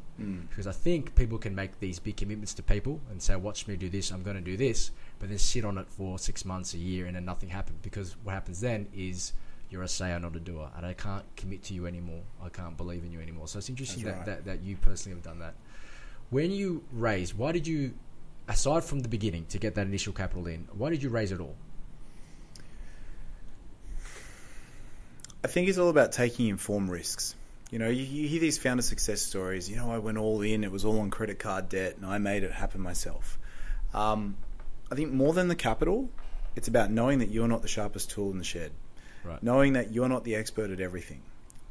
Because I think people can make these big commitments to people and say, watch me do this, I'm going to do this, but then sit on it for 6 months, a year, and then nothing happened. Because what happens then is you're a sayer, not a doer, and I can't commit to you anymore. I can't believe in you anymore. So it's interesting that you personally have done that. When you raised, why did you, aside from the beginning to get that initial capital in, why did you raise it all? I think it's all about taking informed risks. You hear these founder success stories. I went all in. It was all on credit card debt, and I made it happen myself. I think more than the capital, it's about knowing that you're not the sharpest tool in the shed. Right. Knowing that you're not the expert at everything.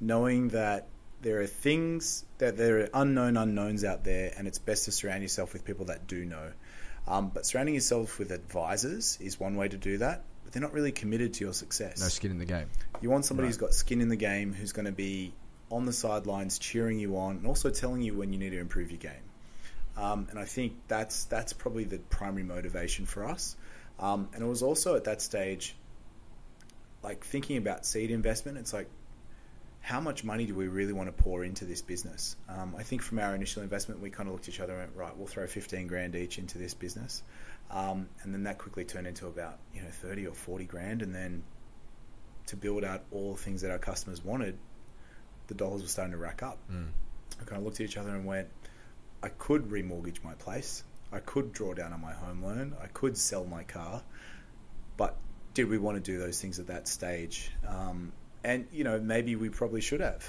Knowing that there are things, that there are unknown unknowns out there, and it's best to surround yourself with people that do know. But surrounding yourself with advisors is one way to do that, but they're not really committed to your success. No skin in the game. You want somebody who's got skin in the game, who's going to be on the sidelines cheering you on and also telling you when you need to improve your game. And I think that's probably the primary motivation for us. And it was also at that stage, like thinking about seed investment, it's like, how much money do we really want to pour into this business? I think from our initial investment, we kind of looked at each other and went, right, we'll throw 15 grand each into this business. And then that quickly turned into about 30 or 40 grand. And then to build out all the things that our customers wanted, the dollars were starting to rack up. I kind of looked at each other and went, I could remortgage my place. I could draw down on my home loan. I could sell my car. But did we want to do those things at that stage? And, maybe we probably should have,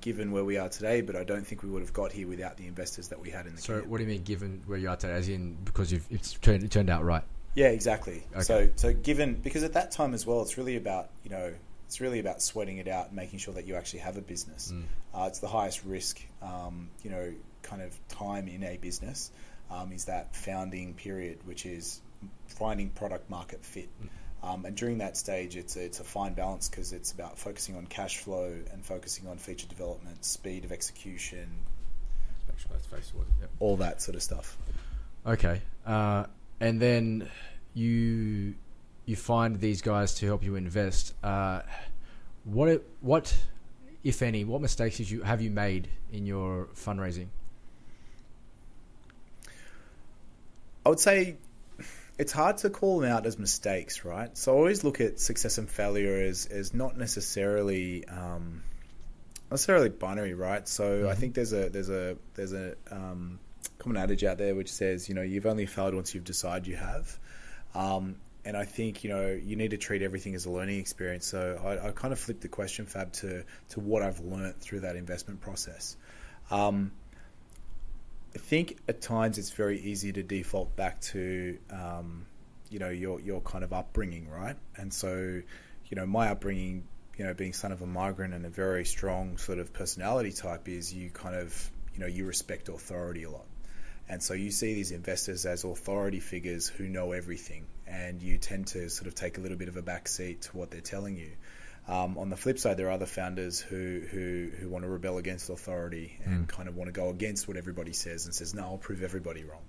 given where we are today, but I don't think we would have got here without the investors that we had in the So what do you mean given where you are today, as in because it turned out right? Yeah, exactly. Okay. So given, because at that time as well, it's really about, sweating it out and making sure that you actually have a business. It's the highest risk, kind of time in a business, is that founding period, which is finding product market fit. And during that stage, it's a fine balance because it's about focusing on cash flow and focusing on feature development, speed of execution, all that sort of stuff. Okay. And then you find these guys to help you invest. What, if any, what mistakes have you made in your fundraising? I would say it's hard to call them out as mistakes, right? So I always look at success and failure as not necessarily binary, right? So I think there's a common adage out there which says, you've only failed once you've decided you have. And I think, you need to treat everything as a learning experience. So I kind of flipped the question, Fab, to what I've learnt through that investment process. I think at times it's very easy to default back to, your kind of upbringing, right? And so, my upbringing, being son of a migrant and a very strong sort of personality type is you kind of, you respect authority a lot. And so you see these investors as authority figures who know everything, and you tend to sort of take a little bit of a back seat to what they're telling you. On the flip side, there are other founders who want to rebel against authority and kind of want to go against what everybody says and says, no, I'll prove everybody wrong.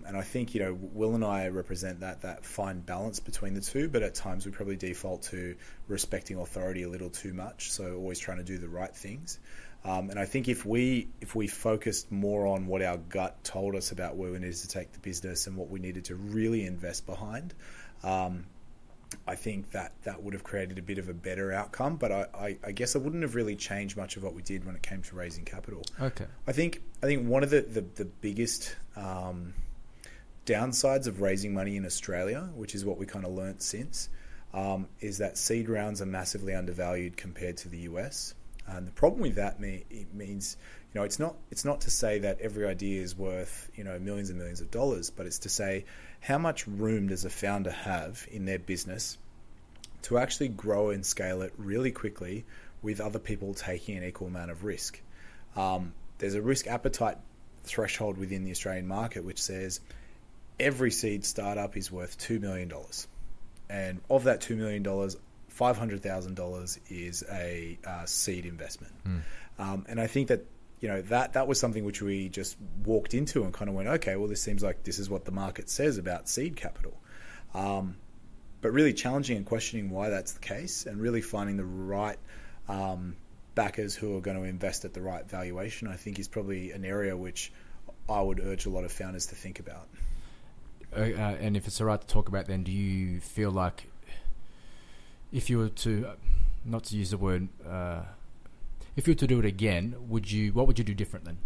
And I think, Will and I represent that fine balance between the two, but at times we probably default to respecting authority a little too much, so always trying to do the right things. And I think if we focused more on what our gut told us about where we needed to take the business and what we needed to really invest behind, I think that would have created a bit of a better outcome, but I guess I wouldn't have really changed much of what we did when it came to raising capital. Okay. I think one of the biggest downsides of raising money in Australia, which is what we kind of learnt since, is that seed rounds are massively undervalued compared to the US. And the problem with that means, it's not to say that every idea is worth, millions and millions of dollars, but it's to say how much room does a founder have in their business to actually grow and scale it really quickly with other people taking an equal amount of risk. There's a risk appetite threshold within the Australian market which says every seed startup is worth $2 million. And of that $2 million, $500,000 is a seed investment. And I think that that was something which we just walked into and kind of went, okay, well, this seems like this is what the market says about seed capital. But really challenging and questioning why that's the case, and really finding the right backers who are going to invest at the right valuation, I think is probably an area which I would urge a lot of founders to think about. And if it's all right to talk about, then do you feel like if you were to, not to use the word, if you were to do it again, what would you do different then,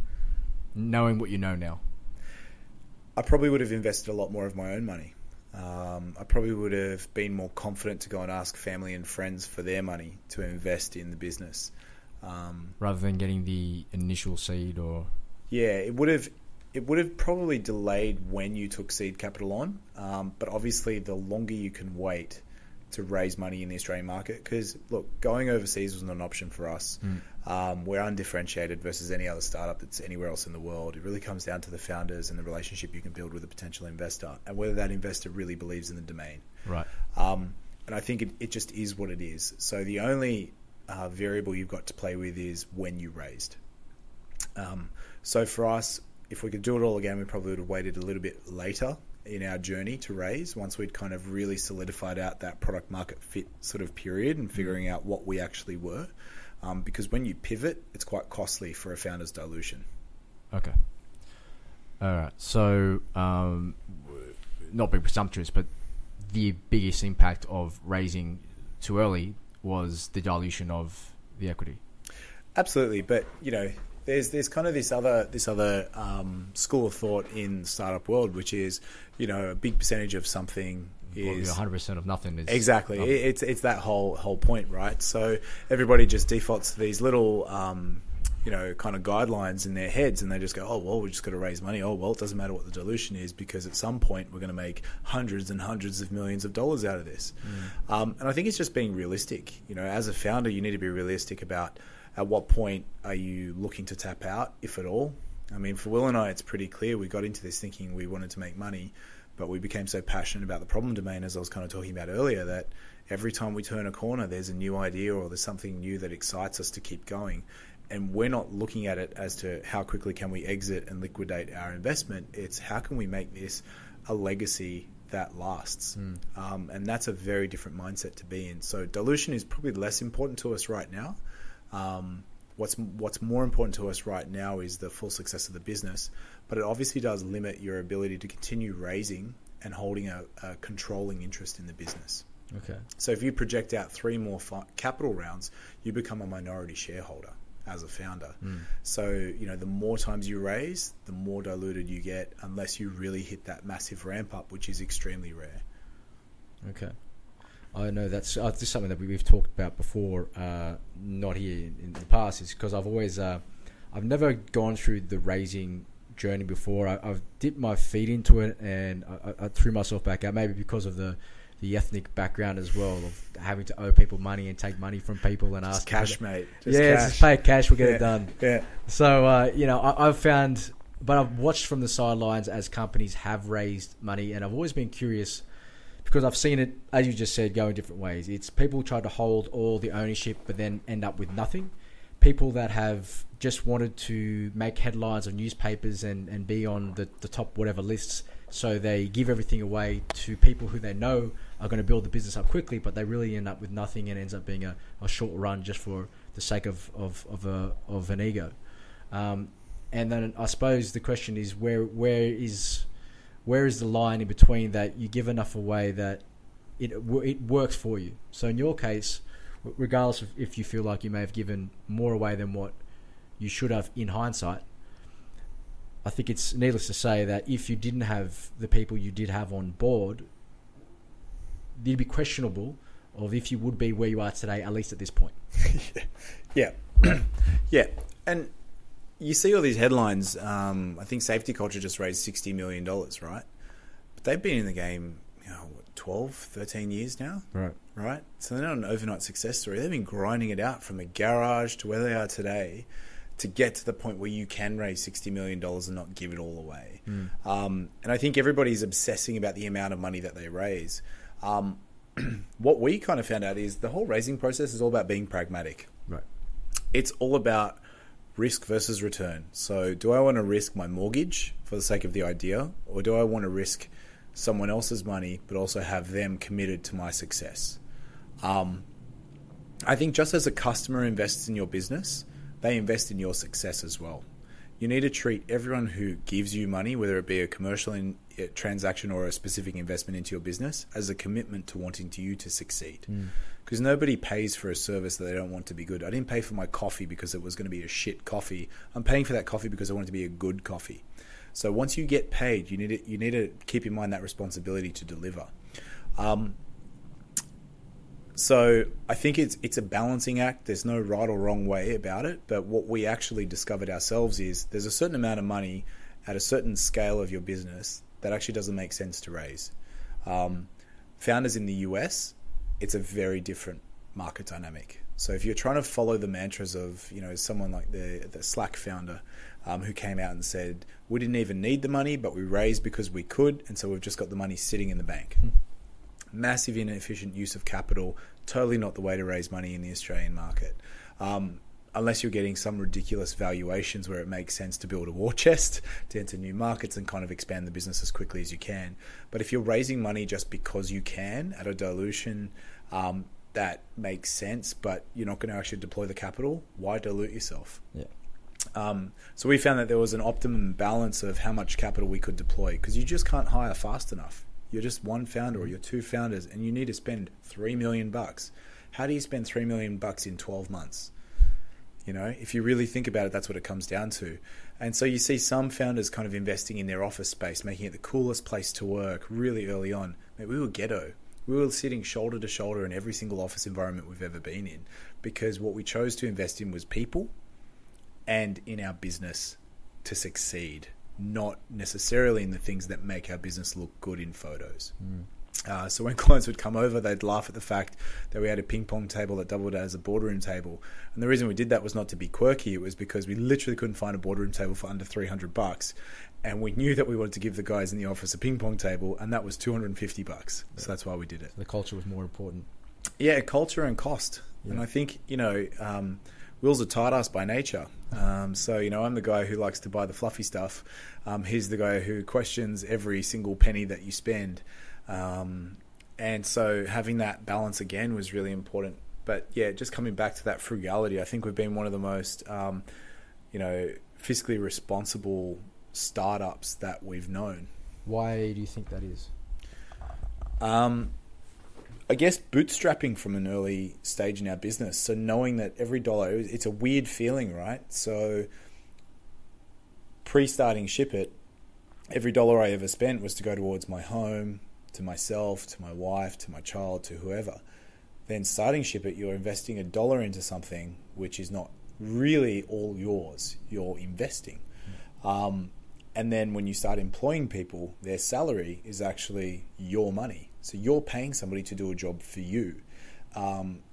knowing what you know now? I probably would have invested a lot more of my own money. I probably would have been more confident to go and ask family and friends for their money to invest in the business. Rather than getting the initial seed or... Yeah, it would have probably delayed when you took seed capital on. But obviously the longer you can wait to raise money in the Australian market, because look, going overseas was not an option for us. We're undifferentiated versus any other startup that's anywhere else in the world. It really comes down to the founders and the relationship you can build with a potential investor, and whether that investor really believes in the domain. Right. And I think it just is what it is. So the only variable you've got to play with is when you raised. So for us, if we could do it all again, we probably would have waited a little bit later in our journey to raise, once we'd kind of really solidified out that product market fit sort of period and figuring out what we actually were. Because when you pivot, it's quite costly for a founder's dilution. Okay. All right. So, not being presumptuous, but the biggest impact of raising too early was the dilution of the equity. Absolutely. But, there's kind of this other school of thought in the startup world, which is, a big percentage of something is 100% of nothing. Is exactly nothing. It's that whole point, right? So everybody just defaults to these little kind of guidelines in their heads, and they just go, oh well, we just got to raise money. Oh well, it doesn't matter what the dilution is, because at some point we're going to make hundreds and hundreds of millions of dollars out of this. And I think it's just being realistic. As a founder, you need to be realistic about at what point are you looking to tap out, if at all. I mean, for Will and I, it's pretty clear. We got into this thinking we wanted to make money, but we became so passionate about the problem domain, as I was kind of talking about earlier, that every time we turn a corner, there's a new idea or there's something new that excites us to keep going. And we're not looking at it as to how quickly can we exit and liquidate our investment. It's how can we make this a legacy that lasts. And that's a very different mindset to be in. So dilution is probably less important to us right now. What's more important to us right now is the full success of the business, but it obviously does limit your ability to continue raising and holding a controlling interest in the business. Okay. So if you project out 3 more capital rounds, you become a minority shareholder as a founder. So, the more times you raise, the more diluted you get, unless you really hit that massive ramp up, which is extremely rare. Okay. I know that's just something that we've talked about before, not here in the past, is because I've always, I've never gone through the raising journey before. I've dipped my feet into it, and I threw myself back out, maybe because of the ethnic background as well, of having to owe people money and take money from people and ask cash, mate. Just pay cash, we'll get it done. Yeah. So, I've found, but I've watched from the sidelines as companies have raised money, and I've always been curious, because I've seen it, as you just said, go in different ways. It's people try to hold all the ownership but then end up with nothing. People that have just wanted to make headlines of newspapers and be on the top whatever lists, so they give everything away to people who they know are going to build the business up quickly, but they really end up with nothing and ends up being a short run just for the sake of an ego. And then I suppose the question is, where is the line in between that you give enough away that it works for you. So in your case, regardless of if you feel like you may have given more away than what you should have in hindsight, I think it's needless to say that if you didn't have the people you did have on board, it'd be questionable of if you would be where you are today, at least at this point. Yeah. Yeah. And you see all these headlines. I think Safety Culture just raised $60 million, right? But they've been in the game, 12, 13 years now. Right? So they're not an overnight success story. They've been grinding it out from a garage to where they are today to get to the point where you can raise $60 million and not give it all away. And I think everybody's obsessing about the amount of money that they raise. What we kind of found out is the whole raising process is all about being pragmatic. Right. It's all about risk versus return. So do I want to risk my mortgage for the sake of the idea, or do I want to risk someone else's money but also have them committed to my success? I think just as a customer invests in your business, they invest in your success as well. You need to treat everyone who gives you money, whether it be a commercial transaction or a specific investment into your business, as a commitment to wanting you to succeed. Because nobody pays for a service that they don't want to be good. I didn't pay for my coffee because it was going to be a shit coffee. I'm paying for that coffee because I want it to be a good coffee. So once you get paid, you need to keep in mind that responsibility to deliver. So I think it's a balancing act. There's no right or wrong way about it. But what we actually discovered ourselves is there's a certain amount of money at a certain scale of your business that actually doesn't make sense to raise. Founders in the US, it's a very different market dynamic. So if you're trying to follow the mantras of, someone like the Slack founder who came out and said, we didn't even need the money, but we raised because we could, and so we've just got the money sitting in the bank. Massive inefficient use of capital, totally not the way to raise money in the Australian market. Unless you're getting some ridiculous valuations where it makes sense to build a war chest, to enter new markets and kind of expand the business as quickly as you can. But if you're raising money just because you can at a dilution that makes sense, but you're not going to actually deploy the capital, why dilute yourself? Yeah. So we found that there was an optimum balance of how much capital we could deploy, because you just can't hire fast enough. You're just one founder or you're two founders and you need to spend $3 million. How do you spend $3 million in 12 months? If you really think about it, that's what it comes down to. And so you see some founders kind of investing in their office space, making it the coolest place to work really early on. We were ghetto. We were sitting shoulder to shoulder in every single office environment we've ever been in, because what we chose to invest in was people and in our business to succeed, not necessarily in the things that make our business look good in photos. So when clients would come over, they'd laugh at the fact that we had a ping pong table that doubled as a boardroom table. And the reason we did that was not to be quirky. It was because we literally couldn't find a boardroom table for under $300. And we knew that we wanted to give the guys in the office a ping pong table, and that was $250. So that's why we did it. So the culture was more important. Yeah, culture and cost. Yeah. And I think, Will's a tight ass by nature. So, I'm the guy who likes to buy the fluffy stuff. He's the guy who questions every single penny that you spend. And so having that balance again was really important. But yeah, just coming back to that frugality, I think we've been one of the most, fiscally responsible startups that we've known. Why do you think that is? I guess bootstrapping from an early stage in our business. So knowing that every dollar, it's a weird feeling, right? So pre-starting Shipit, every dollar I ever spent was to go towards my home, to myself, to my wife, to my child, to whoever. Then starting Shipit, you're investing $1 into something which is not really all yours. You're investing. And then when you start employing people, their salary is actually your money. So you're paying somebody to do a job for you.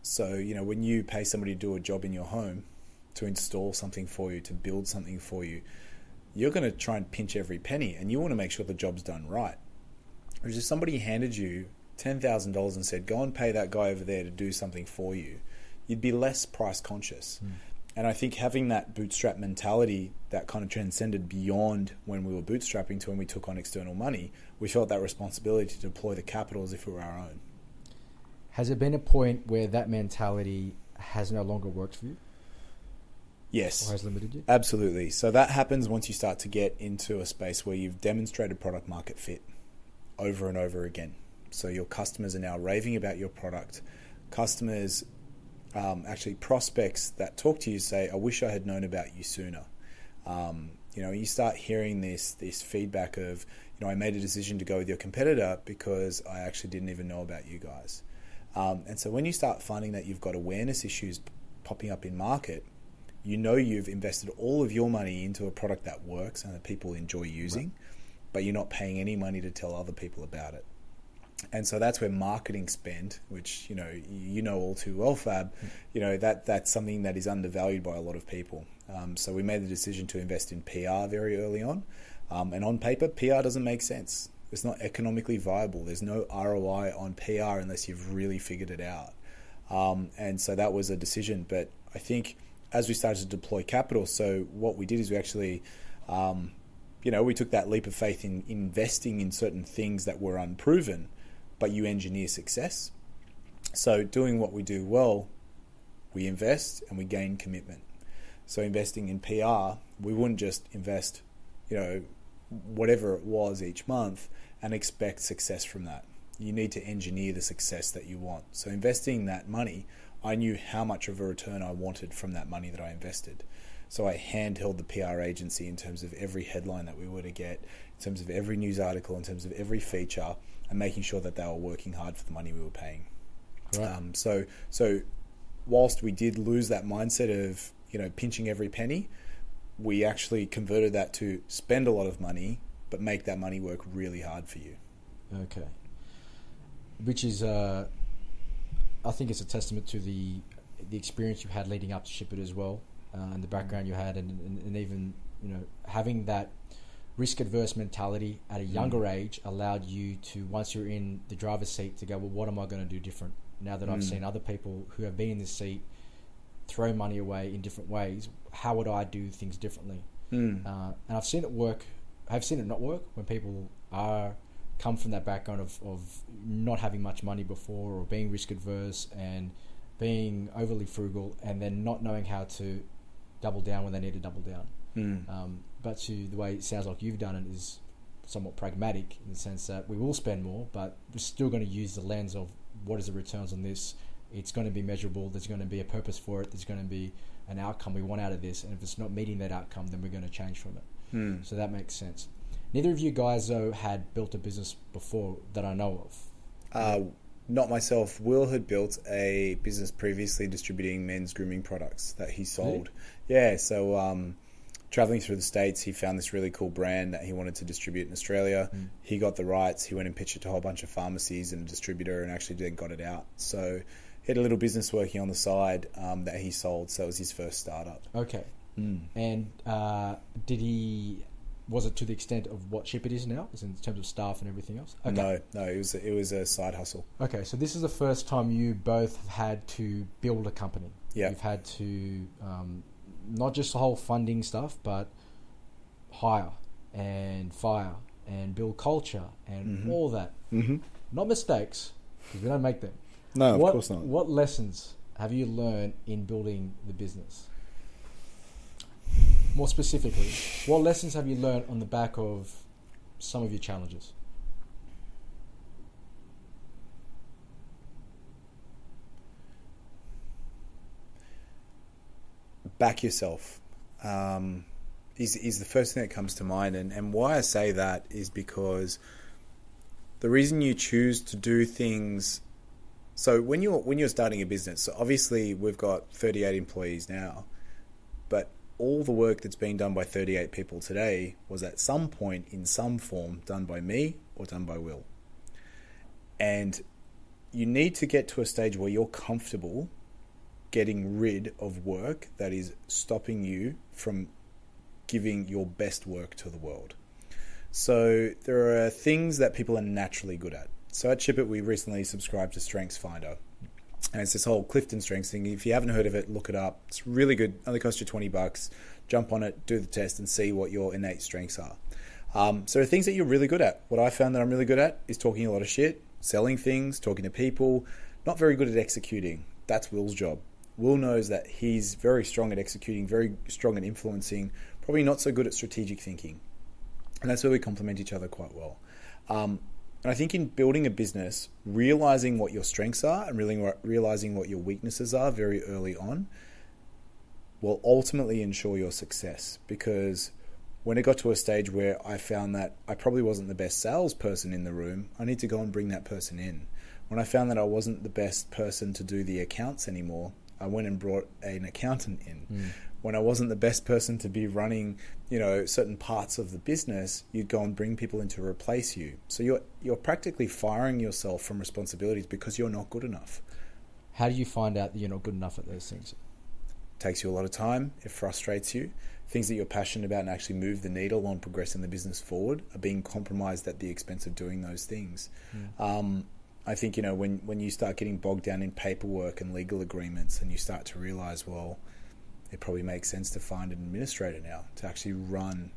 So, when you pay somebody to do a job in your home, to install something for you, to build something for you, you're going to try and pinch every penny, and you want to make sure the job's done right. Whereas if somebody handed you $10,000 and said, go and pay that guy over there to do something for you, you'd be less price conscious. And I think having that bootstrap mentality that kind of transcended beyond when we were bootstrapping to when we took on external money, we felt that responsibility to deploy the capital as if it were our own. Has there been a point where that mentality has no longer worked for you? Yes. Or has limited you? Absolutely. So that happens once you start to get into a space where you've demonstrated product market fit over and over again. So your customers are now raving about your product. Customers, actually prospects that talk to you say, I wish I had known about you sooner. You start hearing this feedback of, I made a decision to go with your competitor because I actually didn't even know about you guys. And so when you start finding that you've got awareness issues popping up in market, you've invested all of your money into a product that works and that people enjoy using, right, but you're not paying any money to tell other people about it. And so that's where marketing spend, which you know all too well, Fab, that's something that is undervalued by a lot of people. So we made the decision to invest in PR very early on. And on paper, PR doesn't make sense. It's not economically viable. There's no ROI on PR unless you've really figured it out. And so that was a decision. But I think as we started to deploy capital, so what we did is we actually, we took that leap of faith in investing in certain things that were unproven, but you engineer success. So doing what we do well, we invest and we gain commitment. So investing in PR, we wouldn't just invest, whatever it was each month and expect success from that. You need to engineer the success that you want. So investing that money, I knew how much of a return I wanted from that money that I invested. So I handheld the PR agency in terms of every headline that we were to get, in terms of every news article, in terms of every feature, and making sure that they were working hard for the money we were paying. Right. So whilst we did lose that mindset of, pinching every penny, we actually converted that to spend a lot of money, but make that money work really hard for you. Okay. Which is, I think it's a testament to the experience you've had leading up to Shipit as well, and the background you had, and even, having that risk-adverse mentality at a younger age allowed you to, once you're in the driver's seat, to go, well, what am I going to do different? Now that I've seen other people who have been in this seat throw money away in different ways, how would I do things differently? And I've seen it work. I've seen it not work when people come from that background of not having much money before, or being risk-adverse and being overly frugal, and then not knowing how to double down when they need to double down. But to the way it sounds like you've done it is somewhat pragmatic, in the sense that we will spend more, but we're still going to use the lens of what is the returns on this. It's going to be measurable. There's going to be a purpose for it. There's going to be an outcome we want out of this. And if it's not meeting that outcome, then we're going to change from it. So that makes sense. Neither of you guys, though, had built a business before that I know of. Not myself. Will had built a business previously distributing men's grooming products that he sold. Really? Yeah, so traveling through the States, he found this really cool brand that he wanted to distribute in Australia. He got the rights. He went and pitched it to a whole bunch of pharmacies and a distributor, and actually then got it out. So he had a little business working on the side that he sold. So it was his first startup. Okay. And was it to the extent of what Shipit is now, in terms of staff and everything else? Okay. No, it was a side hustle. Okay, so this is the first time you both have had to build a company. Yeah. You've had to, not just the whole funding stuff, but hire and fire and build culture and all that. Not mistakes, because we don't make them. No, of course not. What lessons have you learned in building the business? More specifically, what lessons have you learned on the back of some of your challenges? Back yourself is the first thing that comes to mind. And why I say that is because the reason you choose to do things... So when you're starting a business, so obviously we've got 38 employees now, but all the work that's being done by 38 people today was at some point in some form done by me or done by Will. And you need to get to a stage where you're comfortable getting rid of work that is stopping you from giving your best work to the world. So there are things that people are naturally good at. So at Shipit, we recently subscribed to Strengths Finder. And it's this whole Clifton Strengths thing. If you haven't heard of it, look it up. It's really good. Only costs you $20. Jump on it, do the test, and see what your innate strengths are. So there are things that you're really good at. What I found that I'm really good at is talking a lot of shit, selling things, talking to people. Not very good at executing. That's Will's job. Will knows that he's very strong at executing, very strong at influencing, probably not so good at strategic thinking. And that's where we complement each other quite well. And I think in building a business, realizing what your strengths are and really realizing what your weaknesses are very early on will ultimately ensure your success. Because when it got to a stage where I found that I probably wasn't the best salesperson in the room, I need to go and bring that person in. When I found that I wasn't the best person to do the accounts anymore, I went and brought an accountant in. When I wasn't the best person to be running, certain parts of the business, you'd go and bring people in to replace you. So you're practically firing yourself from responsibilities because you're not good enough. How do you find out that you're not good enough at those things? It takes you a lot of time. It frustrates you. Things that you're passionate about and actually move the needle on progressing the business forward are being compromised at the expense of doing those things. I think, when you start getting bogged down in paperwork and legal agreements and you start to realize, well, it probably makes sense to find an administrator now to actually run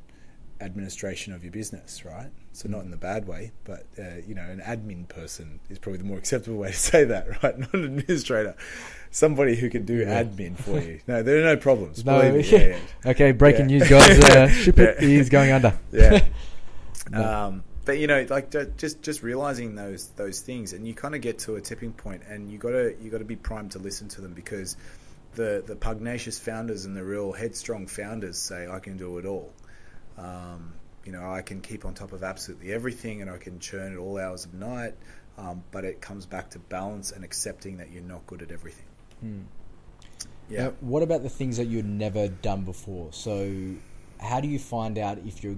administration of your business, right? So not in the bad way, but, an admin person is probably the more acceptable way to say that, right? Not an administrator. Somebody who can do admin for you. No, there are no problems. No, believe me. Yeah. Okay, breaking news, guys. Shipit is going under. Yeah. But just realizing those things, and you kind of get to a tipping point, and you got to be primed to listen to them, because the pugnacious founders and the real headstrong founders say, I can do it all. I can keep on top of absolutely everything, and I can churn at all hours of night. But it comes back to balance and accepting that you're not good at everything. Now, what about the things that you'd never done before? So how do you find out if you're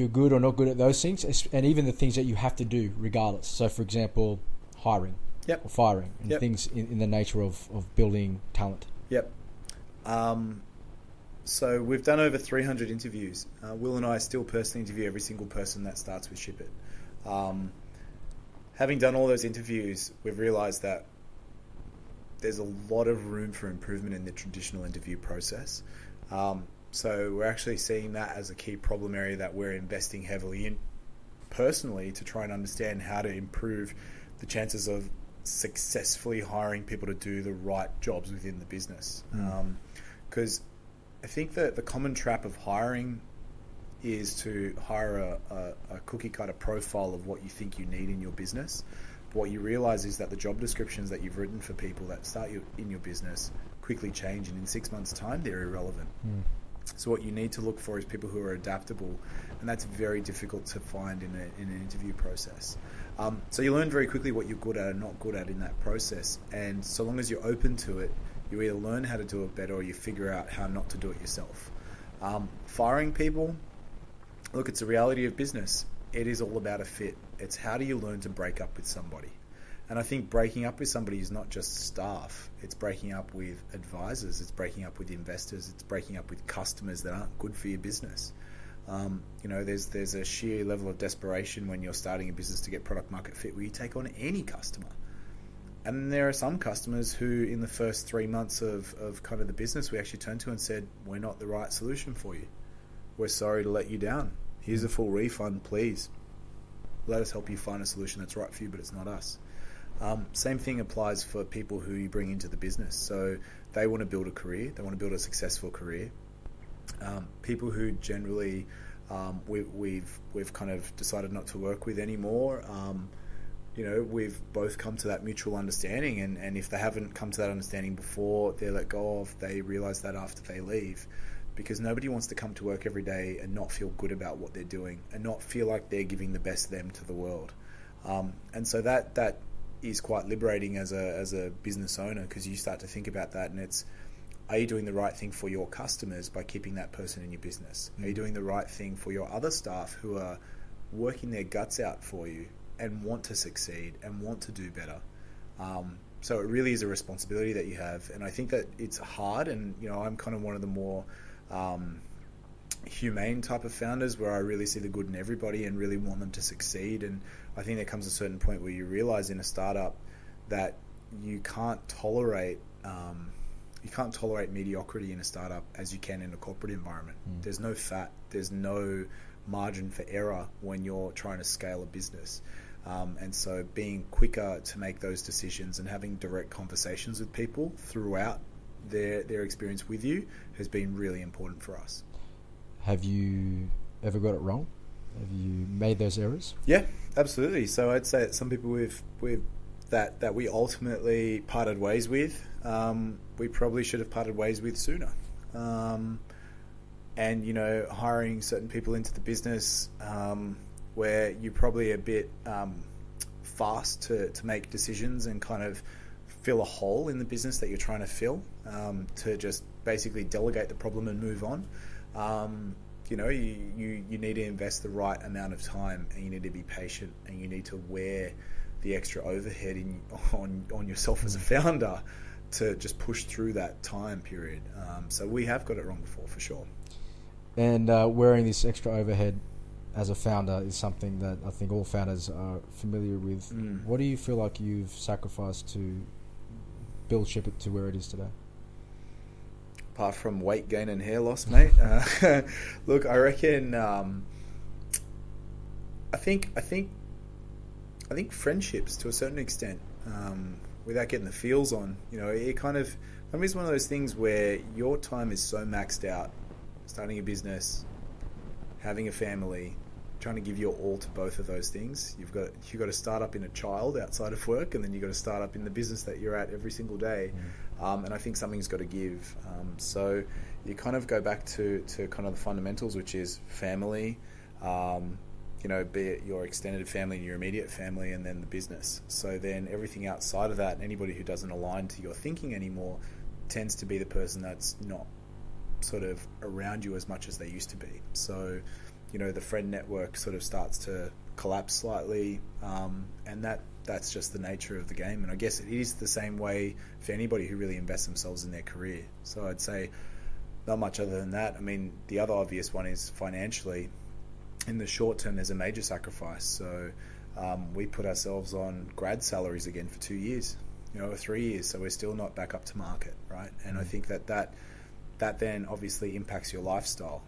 good or not good at those things, and even the things that you have to do regardless? So, for example, hiring or firing, and things in the nature of building talent. So we've done over 300 interviews. Will and I still personally interview every single person that starts with Shipit. Having done all those interviews, we've realized that there's a lot of room for improvement in the traditional interview process. So we're actually seeing that as a key problem area that we're investing heavily in personally, to try and understand how to improve the chances of successfully hiring people to do the right jobs within the business. Because I think that the common trap of hiring is to hire a cookie cutter profile of what you think you need in your business. But what you realize is that the job descriptions that you've written for people that start in your business quickly change, and in 6 months' time they're irrelevant. So what you need to look for is people who are adaptable, and that's very difficult to find in an interview process. So you learn very quickly what you're good at and not good at in that process, and so long as you're open to it, you either learn how to do it better or you figure out how not to do it yourself. Firing people, look, it's a reality of business. It is all about a fit. It's how do you learn to break up with somebody? And I think breaking up with somebody is not just staff. It's breaking up with advisors. It's breaking up with investors. It's breaking up with customers that aren't good for your business. There's a sheer level of desperation when you're starting a business to get product market fit where you take on any customer. And there are some customers who in the first 3 months of kind of the business, we actually turned to and said, we're not the right solution for you. We're sorry to let you down. Here's a full refund, please. Let us help you find a solution that's right for you, but it's not us. Same thing applies for people who you bring into the business. So they want to build a career. They want to build a successful career. People who generally we've kind of decided not to work with anymore. We've both come to that mutual understanding, and if they haven't come to that understanding before they're let go of, they realize that after they leave, because nobody wants to come to work every day and not feel good about what they're doing and not feel like they're giving the best them to the world. And so that is quite liberating as a business owner, because you start to think about that, and it's, are you doing the right thing for your customers by keeping that person in your business? Are you doing the right thing for your other staff who are working their guts out for you and want to succeed and want to do better? So it really is a responsibility that you have, and I think that it's hard, and I'm kind of one of the more humane type of founders where I really see the good in everybody and really want them to succeed. And I think there comes a certain point where you realize in a startup that you can't tolerate mediocrity in a startup as you can in a corporate environment. There's no fat, there's no margin for error when you're trying to scale a business. And so being quicker to make those decisions and having direct conversations with people throughout their experience with you has been really important for us. Have you ever got it wrong? Have you made those errors? Yeah, absolutely. So I'd say that some people that we ultimately parted ways with, we probably should have parted ways with sooner. And, you know, hiring certain people into the business where you're probably a bit fast to make decisions and kind of fill a hole in the business that you're trying to fill, to just basically delegate the problem and move on. You know, you need to invest the right amount of time, and you need to be patient, and you need to wear the extra overhead on yourself as a founder to just push through that time period. So we have got it wrong before, for sure. And wearing this extra overhead as a founder is something that I think all founders are familiar with. What do you feel like you've sacrificed to build Shipit to where it is today? Apart from weight gain and hair loss, mate. Look, I reckon. I think friendships to a certain extent, without getting the feels on. You know, it kind of. I mean, it's one of those things where your time is so maxed out. Starting a business, having a family, trying to give your all to both of those things. You've got to start up in a child outside of work, and then you've got to start up in the business that you're at every single day. And I think something's got to give. So you kind of go back to kind of the fundamentals, which is family, you know, be it your extended family and your immediate family, and then the business. So then everything outside of that, anybody who doesn't align to your thinking anymore tends to be the person that's not sort of around you as much as they used to be. So, you know, the friend network sort of starts to collapse slightly, and that's just the nature of the game. And I guess it is the same way for anybody who really invests themselves in their career. So I'd say not much other than that. I mean, the other obvious one is financially. In the short term, there's a major sacrifice. So we put ourselves on grad salaries again for 2 years, you know, or 3 years. So we're still not back up to market, right? And I think that then obviously impacts your lifestyle.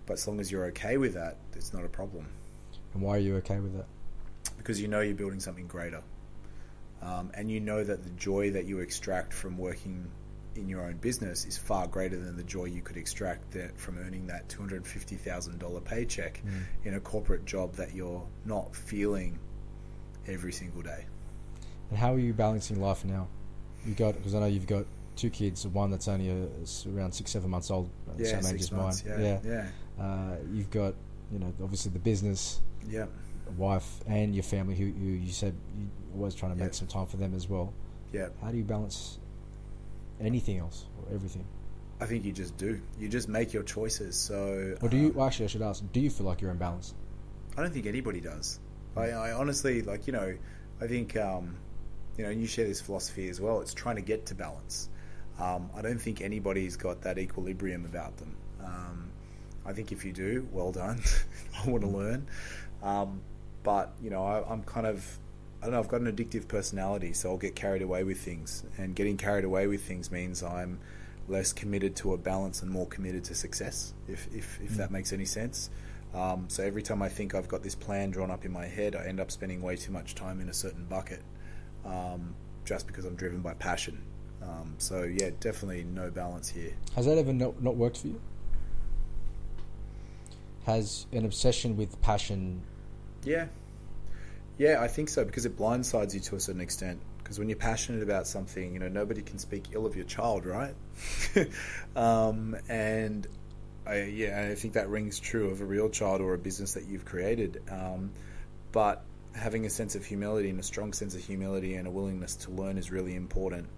But as long as you're okay with that, it's not a problem. And why are you okay with that? Because you know you're building something greater. And you know that the joy that you extract from working in your own business is far greater than the joy you could extract from earning that $250,000 paycheck in a corporate job that you're not feeling every single day. And how are you balancing life now? Because I know you've got 2 kids, one that's only around 6-7 months old, yeah, same age as mine. Yeah. You've got, you know, obviously the business, wife, and your family, who you said you're always trying to make some time for them as well. Yeah. How do you balance anything else or everything? I think you just do. You just make your choices. So, or do you? Well, actually, I should ask. Do you feel like you're in balance? I don't think anybody does. I honestly, like, you know, I think, you know, and you share this philosophy as well. It's trying to get to balance. I don't think anybody's got that equilibrium about them. I think if you do, well done. I want to learn. But, you know, I'm kind of, I don't know, I've got an addictive personality, so I'll get carried away with things. And getting carried away with things means I'm less committed to a balance and more committed to success, if that makes any sense. So every time I think I've got this plan drawn up in my head, I end up spending way too much time in a certain bucket, just because I'm driven by passion. So yeah, definitely no balance here. Has that ever not worked for you? Has an obsession with passion? Yeah, I think so, because it blindsides you to a certain extent. Because when you're passionate about something, you know, nobody can speak ill of your child, right? And I think that rings true of a real child or a business that you've created. But having a sense of humility, and a strong sense of humility, and a willingness to learn is really important.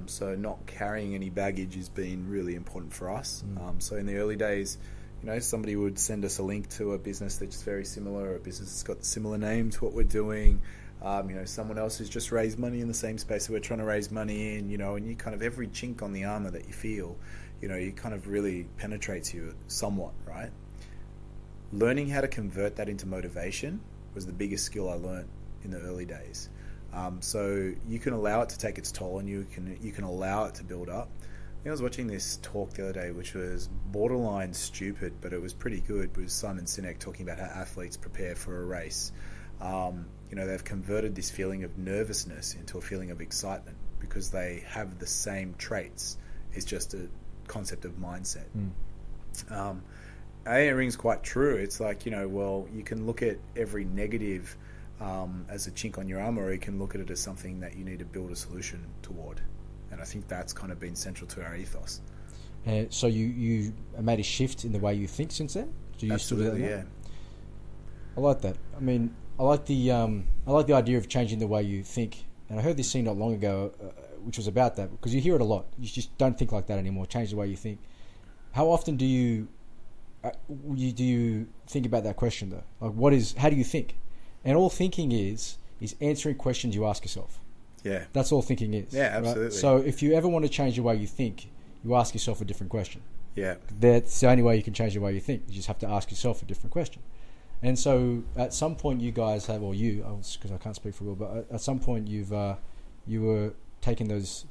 So not carrying any baggage has been really important for us. So in the early days, you know, somebody would send us a link to a business that's very similar, or a business that's got a similar name to what we're doing. You know, someone else who's just raised money in the same space that we're trying to raise money in, you know, and you kind of, every chink on the armor that you feel, you know, it kind of really penetrates you somewhat, right? Learning how to convert that into motivation was the biggest skill I learned in the early days. So you can allow it to take its toll, and you can allow it to build up. I was watching this talk the other day, which was borderline stupid, but it was pretty good. It was Simon Sinek talking about how athletes prepare for a race. You know, they've converted this feeling of nervousness into a feeling of excitement because they have the same traits. It's just a concept of mindset. it rings quite true. It's like, well, you can look at every negative as a chink on your armor, or you can look at it as something that you need to build a solution toward. And I think that's kind of been central to our ethos. So you made a shift in the way you think since then? Do you Absolutely, still do that? I like that. I mean, I like the idea of changing the way you think. And I heard this thing not long ago, which was about that, because you hear it a lot. You just don't think like that anymore. Change the way you think. How often do you think about that question though? Like, how do you think? And all thinking is answering questions you ask yourself. Yeah. That's all thinking is. Yeah, absolutely. Right? So if you ever want to change the way you think, you ask yourself a different question. Yeah. That's the only way you can change the way you think. You just have to ask yourself a different question. And so at some point you guys have, or you, because I can't speak for Will, but at some point you were taking those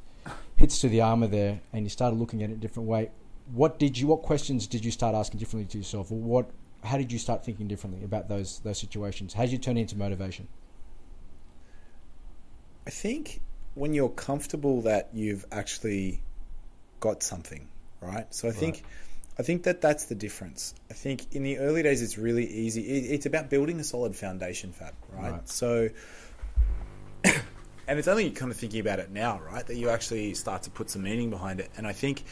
hits to the armor there and you started looking at it a different way. What questions did you start asking differently to yourself? Or how did you start thinking differently about those situations? How did you turn it into motivation? I think when you're comfortable that you've actually got something, right? So I think that's the difference. I think in the early days, it's really easy. It's about building a solid foundation, Fab, right? So, and it's only kind of thinking about it now, right, that you actually start to put some meaning behind it. And I think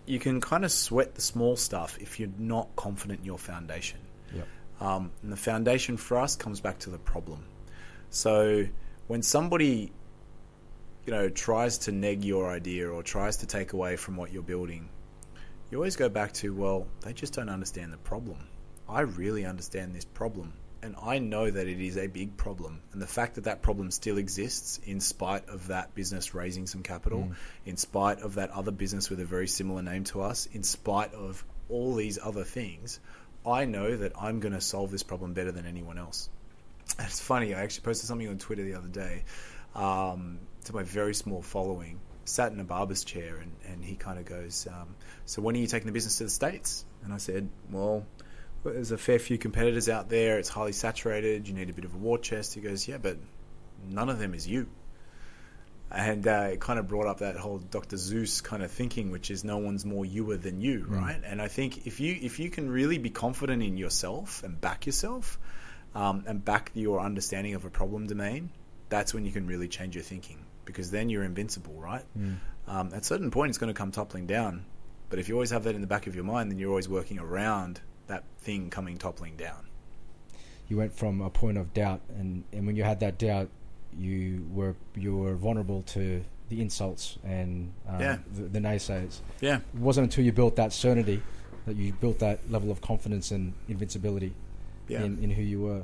you can kind of sweat the small stuff if you're not confident in your foundation. Yep. And the foundation for us comes back to the problem. So when somebody, tries to neg your idea or tries to take away from what you're building, you always go back to, well, they just don't understand the problem. I really understand this problem, and I know that it is a big problem. And the fact that problem still exists in spite of that business raising some capital, in spite of that other business with a very similar name to us, in spite of all these other things, I know that I'm going to solve this problem better than anyone else. And it's funny, I actually posted something on Twitter the other day to my very small following. Sat in a barber's chair and he kind of goes, so when are you taking the business to the States? And I said, well, there's a fair few competitors out there. It's highly saturated. You need a bit of a war chest. He goes, yeah, but none of them is you. And it kind of brought up that whole Dr. Zeus kind of thinking, which is no one's more youre than you, right? And I think if you can really be confident in yourself and back yourself and back your understanding of a problem domain, that's when you can really change your thinking. Because then you're invincible, right? At a certain point, it's going to come toppling down. But if you always have that in the back of your mind, then you're always working around that thing coming toppling down. You went from a point of doubt, and when you had that doubt, you were vulnerable to the insults and the naysayers. Yeah. It wasn't until you built that certainty that you built that level of confidence and invincibility in who you were.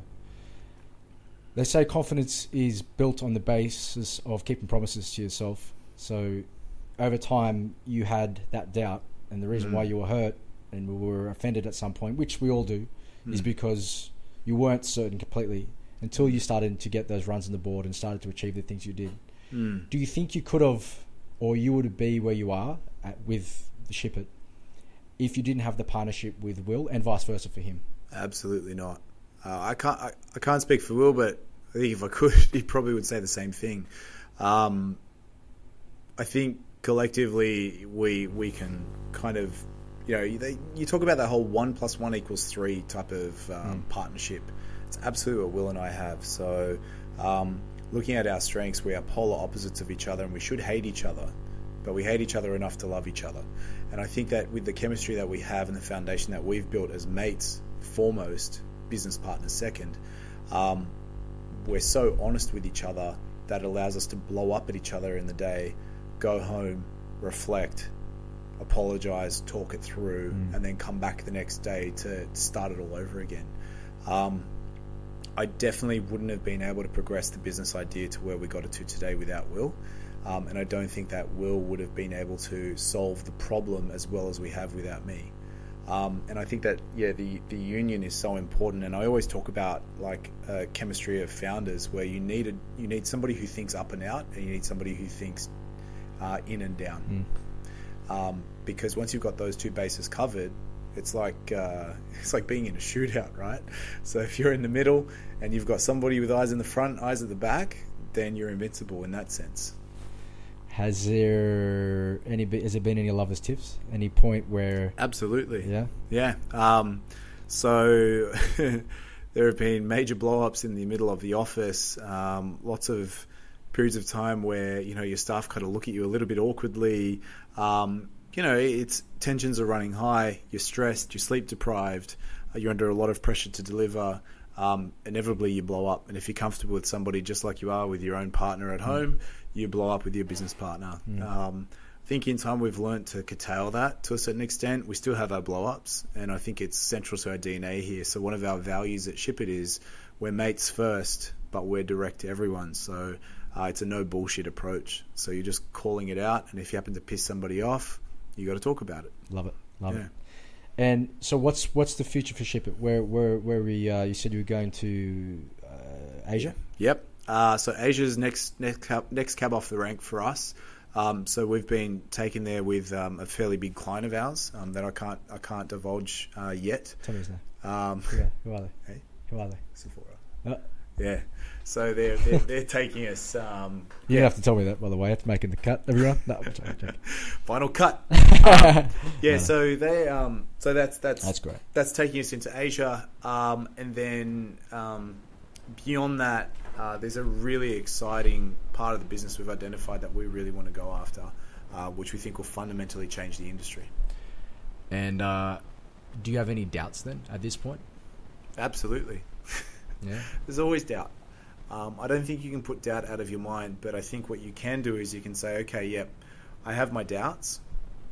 They say confidence is built on the basis of keeping promises to yourself. So over time, you had that doubt. And the reason why you were hurt and were offended at some point, which we all do, is because you weren't certain completely until you started to get those runs on the board and started to achieve the things you did. Do you think you could have, or you would be where you are with the Shipit if you didn't have the partnership with Will and vice versa for him? Absolutely not. I can't speak for Will, but I think if I could, he probably would say the same thing. I think collectively we can kind of, you talk about that whole 1 + 1 = 3 type of partnership. It's absolutely what Will and I have. So looking at our strengths, we are polar opposites of each other, and we should hate each other, but we hate each other enough to love each other. And I think that with the chemistry that we have and the foundation that we've built as mates foremost, business partners second, we're so honest with each other that it allows us to blow up at each other in the day, go home, reflect, apologize, talk it through, and then come back the next day to start it all over again. I definitely wouldn't have been able to progress the business idea to where we got it to today without Will. And I don't think that Will would have been able to solve the problem as well as we have without me. And I think that, the union is so important. And I always talk about like chemistry of founders, where you need somebody who thinks up and out, and you need somebody who thinks in and down. Because once you've got those two bases covered, it's like being in a shootout, right? So if you're in the middle and you've got somebody with eyes in the front, eyes at the back, then you're invincible in that sense. Has there been any lovers' tips? Any point where... Absolutely. Yeah? So there have been major blow-ups in the middle of the office, lots of periods of time where, your staff kind of look at you a little bit awkwardly. It's tensions are running high, you're stressed, you're sleep deprived, you're under a lot of pressure to deliver. Inevitably you blow up. And if you're comfortable with somebody just like you are with your own partner at home, you blow up with your business partner. I think in time we've learned to curtail that to a certain extent. We still have our blow-ups, and I think it's central to our DNA here. So one of our values at Shipit is we're mates first, but we're direct to everyone. So it's a no bullshit approach. So you're just calling it out, and if you happen to piss somebody off, you got to talk about it. Love it. And so what's the future for Shipit? Where you said you were going to Asia? Yep. So Asia's next cab off the rank for us. So we've been taken there with a fairly big client of ours that I can't divulge yet. Tell me his name. Who are they? Hey? Who are they? Sephora. Yeah. So they're taking us. You don't have to tell me that, by the way. It's making the cut, everyone. No, I'm joking. Final cut. So they so that's great. That's taking us into Asia, and then beyond that, there's a really exciting part of the business we've identified that we really want to go after, which we think will fundamentally change the industry. And do you have any doubts then at this point? Absolutely. Yeah. There's always doubt. I don't think you can put doubt out of your mind, but I think what you can do is you can say, okay, yep, I have my doubts,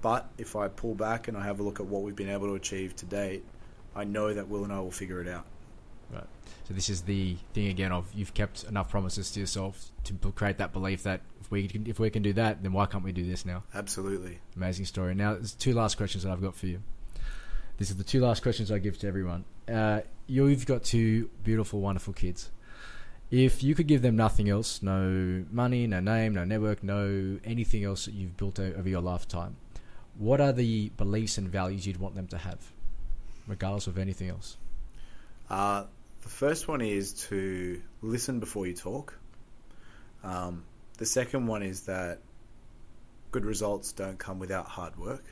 but if I pull back and I have a look at what we've been able to achieve to date, I know that Will and I will figure it out. Right. So this is the thing again of you've kept enough promises to yourself to create that belief that if we can do that, then why can't we do this now? Absolutely. Amazing story. Now, there's two last questions that I've got for you. This is the two last questions I give to everyone. You've got two beautiful, wonderful kids. If you could give them nothing else, no money, no name, no network, no anything else that you've built over your lifetime, what are the beliefs and values you'd want them to have, regardless of anything else? The first one is to listen before you talk. The second one is that good results don't come without hard work.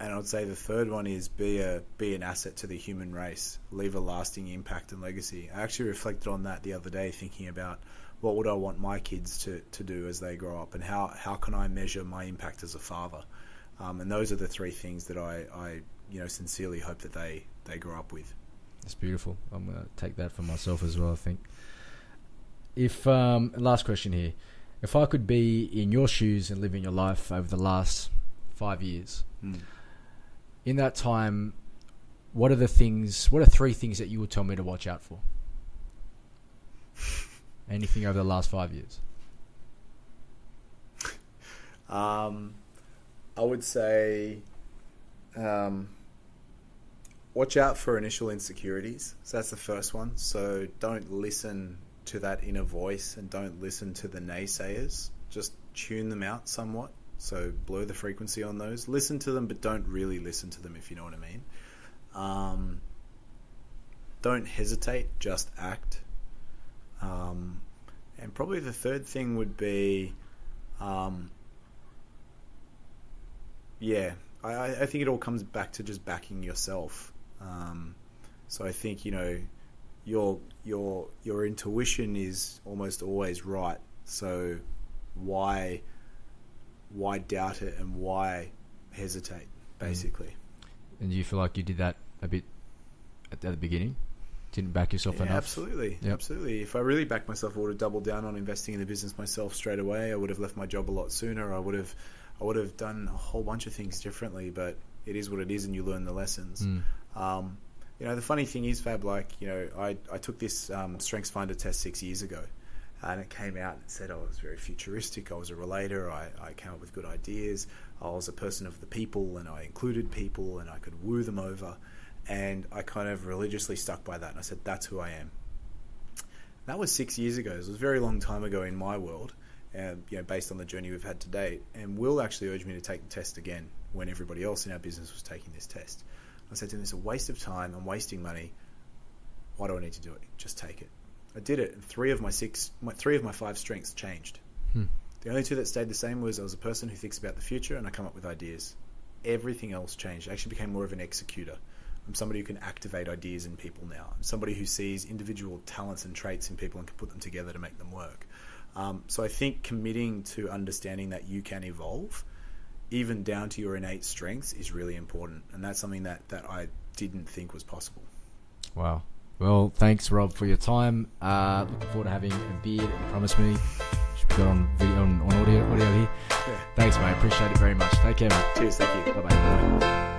And I would say the third one is be an asset to the human race, leave a lasting impact and legacy. I actually reflected on that the other day, thinking about what would I want my kids to do as they grow up, and how can I measure my impact as a father. And those are the three things that I sincerely hope that they grow up with. That's beautiful. I'm going to take that for myself as well, I think. If last question here. If I could be in your shoes and live in your life over the last 5 years, in that time, what are three things that you would tell me to watch out for? Anything over the last 5 years? I would say watch out for initial insecurities. So that's the first one. So don't listen to that inner voice and don't listen to the naysayers. Just tune them out somewhat. So blow the frequency on those. Listen to them, but don't really listen to them, if you know what I mean. Don't hesitate, just act. And probably the third thing would be, I think it all comes back to just backing yourself. So I think, your intuition is almost always right. So why doubt it and why hesitate, basically? And do you feel like you did that a bit at the beginning? Didn't back yourself enough? Absolutely. Yep. Absolutely. If I really backed myself, I would have doubled down on investing in the business myself straight away. I would have left my job a lot sooner. I would have done a whole bunch of things differently, but it is what it is and you learn the lessons. The funny thing is, Fab, I took this StrengthsFinder test 6 years ago, and it came out and said I was very futuristic, I was a relator, I came up with good ideas, I was a person of the people, and I included people, and I could woo them over, and I kind of religiously stuck by that, and I said, that's who I am. That was 6 years ago. It was a very long time ago in my world, based on the journey we've had to date, and Will actually urged me to take the test again when everybody else in our business was taking this test. I said to him, it's a waste of time, I'm wasting money, why do I need to do it? Just take it. I did it, and three of my 5 strengths changed. The only two that stayed the same was I was a person who thinks about the future and I come up with ideas. Everything else changed. I actually became more of an executor. I'm somebody who can activate ideas in people now. I'm somebody who sees individual talents and traits in people and can put them together to make them work. So I think committing to understanding that you can evolve, even down to your innate strengths, is really important. And that's something that I didn't think was possible. Wow. Well, thanks, Rob, for your time. Looking forward to having a beer that you promised me. Should be good on video, on audio here. Yeah. Thanks, mate. Appreciate it very much. Take care, mate. Cheers. Thank you. Bye-bye.